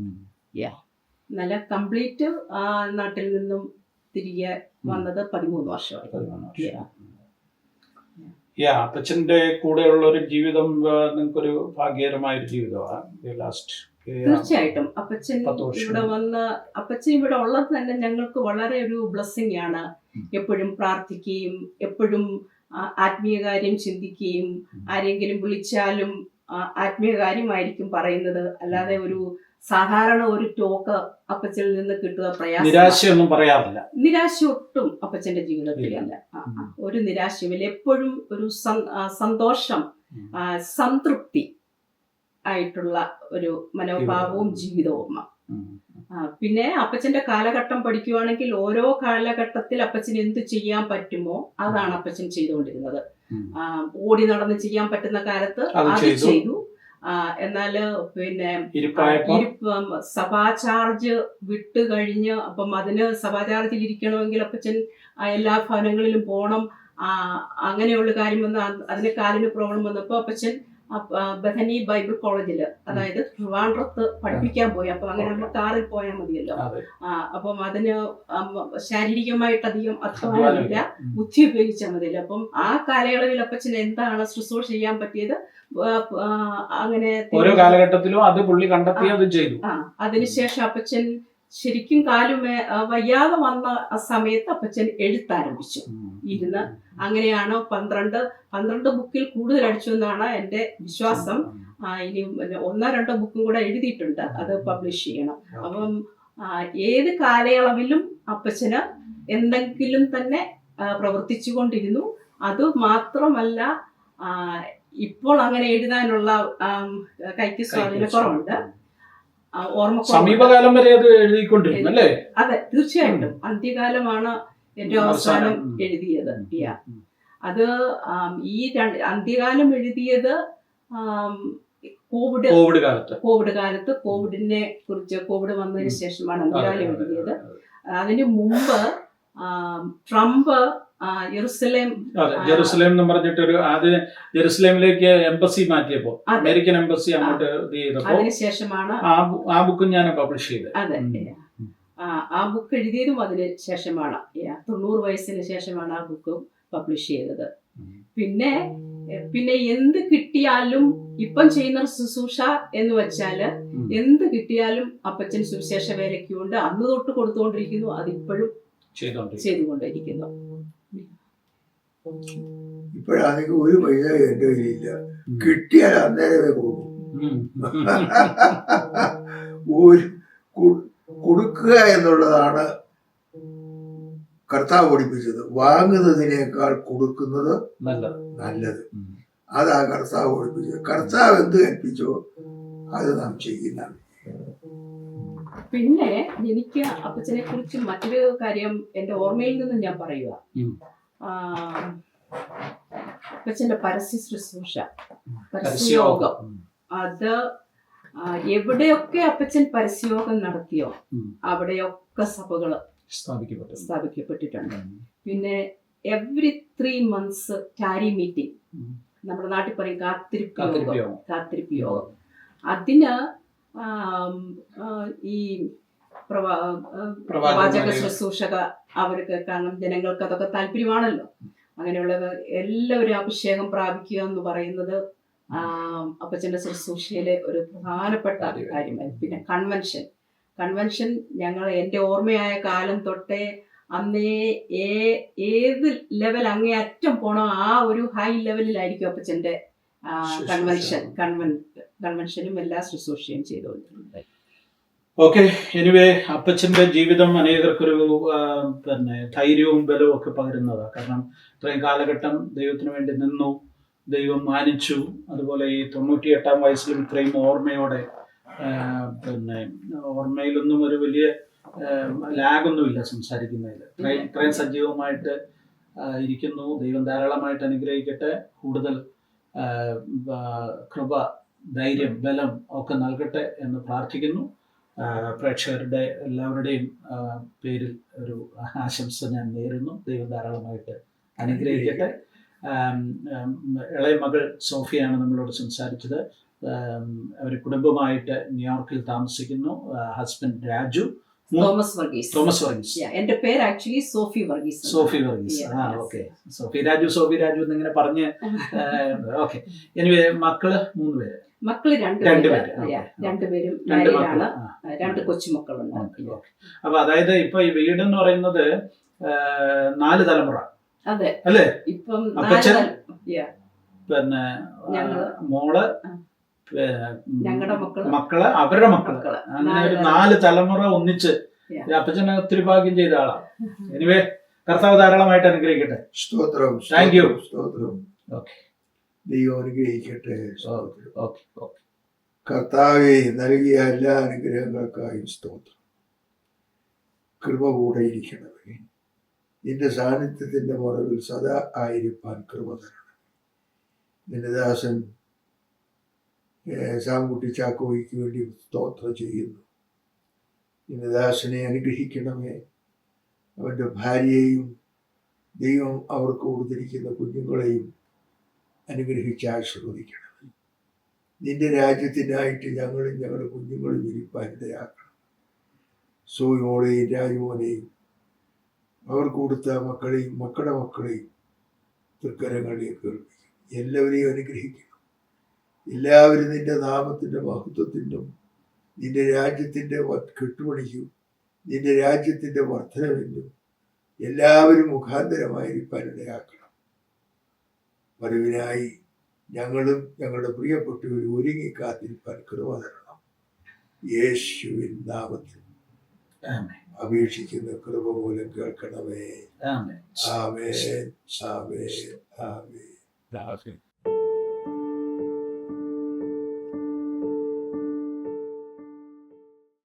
നല്ല കംപ്ലീറ്റ് നാട്ടിൽ നിന്നും തിരികെ വന്നത് 13 വർഷമായി. അപ്പച്ചന്റെ കൂടെയുള്ള ഒരു ജീവിതം നിങ്ങൾക്കൊരു ഭാഗ്യകരമായ ഒരു ജീവിതമാണ്. തീർച്ചയായിട്ടും അപ്പച്ചൻ ഇവിടെ ഉള്ളത് തന്നെ ഞങ്ങൾക്ക് വളരെ ഒരു ബ്ലെസ്സിങ് ആണ്. എപ്പോഴും പ്രാർത്ഥിക്കുകയും എപ്പോഴും ആത്മീയ കാര്യം ചിന്തിക്കുകയും ആരെങ്കിലും വിളിച്ചാലും ആത്മീയ കാര്യമായിരിക്കും പറയുന്നത്. അല്ലാതെ ഒരു സാധാരണ ഒരു ടോക്ക് അപ്പച്ചനിൽ നിന്ന് കിട്ടുക പ്രയാസം. നിരാശയൊന്നും പറയാറില്ല. നിരാശ ഒട്ടും അപ്പച്ചന്റെ ജീവിതത്തിലല്ല. ഒരു നിരാശയുമില്ല. എപ്പോഴും ഒരു സന്തോഷം, സംതൃപ്തി ആയിട്ടുള്ള ഒരു മനോഭാവവും ജീവിതവും. പിന്നെ അപ്പച്ചന്റെ കാലഘട്ടം പഠിക്കുവാണെങ്കിൽ ഓരോ കാലഘട്ടത്തിൽ അപ്പച്ചന് എന്ത് ചെയ്യാൻ പറ്റുമോ അതാണ് അപ്പച്ചൻ ചെയ്തുകൊണ്ടിരുന്നത്. ഓടി നടന്ന് ചെയ്യാൻ പറ്റുന്ന കാലത്ത് അത് ചെയ്തു. എന്നാല് പിന്നെ സഭാ ചാർജ് വിട്ട് കഴിഞ്ഞ് അപ്പം അതിന് സഭാ ചാർജിൽ ഇരിക്കണമെങ്കിൽ അപ്പച്ചൻ എല്ലാ ഭവനങ്ങളിലും പോകണം. അങ്ങനെയുള്ള കാര്യം വന്ന് അതിന് കാലിന് പ്രോബ്ലം വന്നപ്പോൾ അപ്പച്ചൻ ബഥനി ബൈബിൾ കോളേജില്, അതായത് ട്രിവാൻഡ്രത്ത് പഠിപ്പിക്കാൻ പോയി. അപ്പൊ അങ്ങനെ നമ്മൾ കാറിൽ പോയാൽ മതിയല്ലോ. അപ്പം അതിന് ശാരീരികമായിട്ട് അധികം അധ്വാനമില്ല, ബുദ്ധി ഉപയോഗിച്ചാൽ മതിയല്ലോ. അപ്പം ആ കാലയളവിൽ അപ്പച്ചന് എന്താണ് ശുശ്രൂഷ ചെയ്യാൻ പറ്റിയത്, അങ്ങനെ ഓരോ കാലഘട്ടത്തിലും അത് പുള്ളി കണ്ടെത്തി അത് ചെയ്തു. അതിനുശേഷം അപ്പച്ചൻ ശരിക്കും കാലുമേ വയ്യാതെ വന്ന ആ സമയത്ത് അപ്പച്ചൻ എഴുത്താരംഭിച്ചു ഇരുന്ന്. അങ്ങനെയാണ് 12 ബുക്കിൽ കൂടുതൽ അടിച്ചു എന്നാണ് എൻ്റെ വിശ്വാസം. ഇനി 1-2 ബുക്കും കൂടെ എഴുതിയിട്ടുണ്ട്, അത് പബ്ലിഷ് ചെയ്യണം. അപ്പം ഏത് കാലയളവിലും അപ്പച്ചന് എന്തെങ്കിലും തന്നെ പ്രവർത്തിച്ചു കൊണ്ടിരുന്നു. അത് മാത്രമല്ല ഇപ്പോൾ അങ്ങനെ എഴുതാനുള്ള കൈക്ക് സ്വാധീനക്കുറവുണ്ട്. സമീപകാലം വരെ അത് എഴുതിക്കൊണ്ടിരുന്നു അല്ലേ? അതെ, തീർച്ചയായിട്ടും. അന്ത്യകാലമാണ് ഏറ്റവും അവസാനം എഴുതിയത്. അത് ഈ അന്ത്യകാലം എഴുതിയത് കോവിഡ് കാലത്ത് കോവിഡിനെ കുറിച്ച്, കോവിഡ് വന്നതിന് ശേഷമാണ് അന്ത്യകാലം എഴുതിയത്. അതിനു മുമ്പ് ട്രംപ് ജെറുസലേം എന്ന് പറഞ്ഞിട്ടൊരു ആദ്യം ജെറുസലേമിലേക്ക് എംബസി മാറ്റിയപ്പോ, അമേരിക്കൻ എംബസി അങ്ങോട്ട് ചെയ്തപ്പോ അതിനുശേഷമാണ് ആ ബുക്കും ഞാൻ പബ്ലിഷ് ചെയ്തത്. അതെ, ആ ബുക്ക് എഴുതിയതും അതിന് ശേഷമാണ്. 90 വയസ്സിന് ശേഷമാണ് ആ ബുക്ക് പബ്ലിഷ് ചെയ്തത്. പിന്നെ എന്ത് കിട്ടിയാലും ഇപ്പം ചെയ്യുന്ന ശുശ്രൂഷ എന്ന് വെച്ചാല് എന്ത് കിട്ടിയാലും അപ്പച്ചൻ സുവിശേഷ വേലയ്ക്ക് കൊണ്ട് അന്ന് തൊട്ട് കൊടുത്തുകൊണ്ടിരിക്കുന്നു. അതിപ്പോഴും ചെയ്തുകൊണ്ടിരിക്കുന്നു. ഇപ്പോഴാണെങ്കിൽ ഒരു പൈസ എൻ്റെ കയ്യിലില്ല, കിട്ടിയാൽ അന്നേരമേ കൊടുക്കും. കൊടുക്കുക എന്നുള്ളതാണ് കർത്താവ് പഠിപ്പിച്ചത്. വാങ്ങുന്നതിനേക്കാൾ കൊടുക്കുന്നത് നല്ലത്. അതാ കർത്താവ് പഠിപ്പിച്ചത്. കർത്താവ് എന്ത് കൽപ്പിച്ചോ അത് നാം ചെയ്യുന്നതാണ്. പിന്നെ എനിക്ക് അപ്പച്ചനെ കുറിച്ച് മറ്റൊരു കാര്യം എൻ്റെ ഓർമ്മയിൽ നിന്ന് ഞാൻ പറയുക. അപ്പച്ചന്റെ പരസ്യ ശുശ്രൂഷ, പരസ്യയോഗം, അത് എവിടെയൊക്കെ അപ്പച്ചൻ പരസ്യയോഗം നടത്തിയോ അവിടെയൊക്കെ സഭകള് സ്ഥാപിക്കപ്പെട്ടിട്ടുണ്ട്. പിന്നെ എവറി 3 months ടാരി മീറ്റിംഗ്, നമ്മുടെ നാട്ടിൽ പറയും കാത്തിരിപ്പ് യോഗം. അതിന് ആം, ആ, ഈ പ്രവാചക ശുശ്രൂഷക അവർക്ക്, കാരണം ജനങ്ങൾക്ക് അതൊക്കെ താല്പര്യമാണല്ലോ. അങ്ങനെയുള്ളത് എല്ലാവരും അഭിഷേകം പ്രാപിക്കുക എന്ന് പറയുന്നത് അപ്പച്ചൻ്റെ ശുശ്രൂഷയിലെ ഒരു പ്രധാനപ്പെട്ട കാര്യമായിരുന്നു. പിന്നെ കൺവെൻഷൻ ഞങ്ങൾ, എൻ്റെ ഓർമ്മയായ കാലം തൊട്ടേ അന്നേ ഏത് ലെവൽ അങ്ങേയറ്റം പോണോ ആ ഒരു ഹൈ ലെവലിലായിരിക്കും അപ്പച്ചൻ്റെ കൺവെൻഷനും എല്ലാ ശുശ്രൂഷയും ചെയ്തുകൊണ്ടിരുന്നത്. ഓക്കെ, എനിവേ അപ്പച്ചൻ്റെ ജീവിതം അനേകർക്കൊരു പിന്നെ ധൈര്യവും ബലവും ഒക്കെ പകരുന്നതാണ്. കാരണം ഇത്രയും കാലഘട്ടം ദൈവത്തിന് വേണ്ടി നിന്നു, ദൈവം മാനിച്ചു. അതുപോലെ ഈ 98-ാം വയസ്സിലും ഇത്രയും ഓർമ്മയോടെ, പിന്നെ ഓർമ്മയിലൊന്നും ഒരു വലിയ ലാഗൊന്നുമില്ല സംസാരിക്കുന്നതിൽ. ഇത്രയും സജീവമായിട്ട് ഇരിക്കുന്നു. ദൈവം ധാരാളമായിട്ട് അനുഗ്രഹിക്കട്ടെ. കൂടുതൽ കൃപ, ധൈര്യം, ബലം ഒക്കെ നൽകട്ടെ എന്ന് പ്രാർത്ഥിക്കുന്നു. പ്രേക്ഷകരുടെ എല്ലാവരുടെയും പേരിൽ ഒരു ആശംസ ഞാൻ നേരുന്നു. ദൈവം ധാരാളമായിട്ട് അനുഗ്രഹിക്കട്ടെ. ഇളയ മകൾ സോഫിയാണ് നമ്മളോട് സംസാരിച്ചത്. അവർ കുടുംബമായിട്ട് ന്യൂയോർക്കിൽ താമസിക്കുന്നു. Husband Raju, Thomas Varghese. എന്റെ പേര് ആക്ച്വലി സോഫി വർഗീസ്. ഓക്കെ, സോഫി രാജു എന്നിങ്ങനെ പറഞ്ഞ്. ഓക്കെ, എനിവേ മക്കള് 3 പേര്. മക്കള് രണ്ടുപേരും മാരീഡാണ്. 2 കൊച്ചുമക്കളുണ്ട്. അപ്പൊ അതായത് ഇപ്പൊ ഈ വീടെന്ന് പറയുന്നത് 4 തലമുറ. അതെ, അല്ലേ? ഇപ്പം അപ്പച്ചൻ, പിന്നെ മോള്, ഞങ്ങളുടെ മക്കള്, അവരുടെ മക്കള്, അങ്ങനെ ഒരു 4 തലമുറ ഒന്നിച്ച് അപ്പച്ചൻ ഒത്തിരി ഭാഗ്യം ചെയ്ത ആളാണ്. എനിവേ കർത്താവ് ധാരാളമായിട്ട് അനുഗ്രഹിക്കട്ടെ. സ്തോത്രം. Thank you. സ്തോത്രം. ഓക്കെ, ദൈവം അനുഗ്രഹിക്കട്ടെ. ഓക്കെ. കർത്താവെ, നൽകിയ എല്ലാ അനുഗ്രഹങ്ങൾക്കായും സ്തോത്രം. കൃപ കൂടെ ഇരിക്കണമേ. നിന്റെ സാന്നിധ്യത്തിന്റെ മുറവിൽ സദാ ആയിരിക്കാൻ കൃപ തരണം. നിന്റെ ദാസൻ സാംകുട്ടി ചാക്കോയ്ക്ക് വേണ്ടി സ്തോത്രം ചെയ്യുന്നു. നിന്റെ ദാസനെ അനുഗ്രഹിക്കണമേ. അവൻ്റെ ഭാര്യയെയും ദൈവം അവർക്ക് കൊടുത്തിരിക്കുന്ന കുഞ്ഞുങ്ങളെയും അനുഗ്രഹിച്ച് ആശീർവദിക്കണമേ. നിന്റെ രാജ്യത്തിനായിട്ട് ഞങ്ങളും ഞങ്ങളുടെ കുഞ്ഞുങ്ങളും ഇരിപ്പാൻ ഇടയാക്കണം. സോയോളെയും രാജുമോനെയും അവർക്ക് കൊടുത്ത മക്കളെയും മക്കളുടെ മക്കളെയും തൃക്കരങ്ങളിലേക്ക് കേൾപ്പിക്കും. എല്ലാവരെയും അനുഗ്രഹിക്കണം. എല്ലാവരും നിന്റെ നാമത്തിൻ്റെ മഹത്വത്തിനും നിന്റെ രാജ്യത്തിൻ്റെ കെട്ടുപണിക്കും നിന്റെ രാജ്യത്തിൻ്റെ വർധനവിനും എല്ലാവരും മുഖാന്തരമായിരിക്കാൻ ഇടയാക്കണം. വരവിനായി ഞങ്ങളും ഞങ്ങളുടെ പ്രിയപ്പെട്ടവരും ഒരുങ്ങി കാത്തിരിക്കാൻ കൃപ തരണം. യേശുവിൻ നാമത്തിൽ അപേക്ഷിക്കുന്ന കൃപ മൂലം കേൾക്കണമേ. ആമേൻ, ആമേൻ, ആമേൻ, ആമേൻ.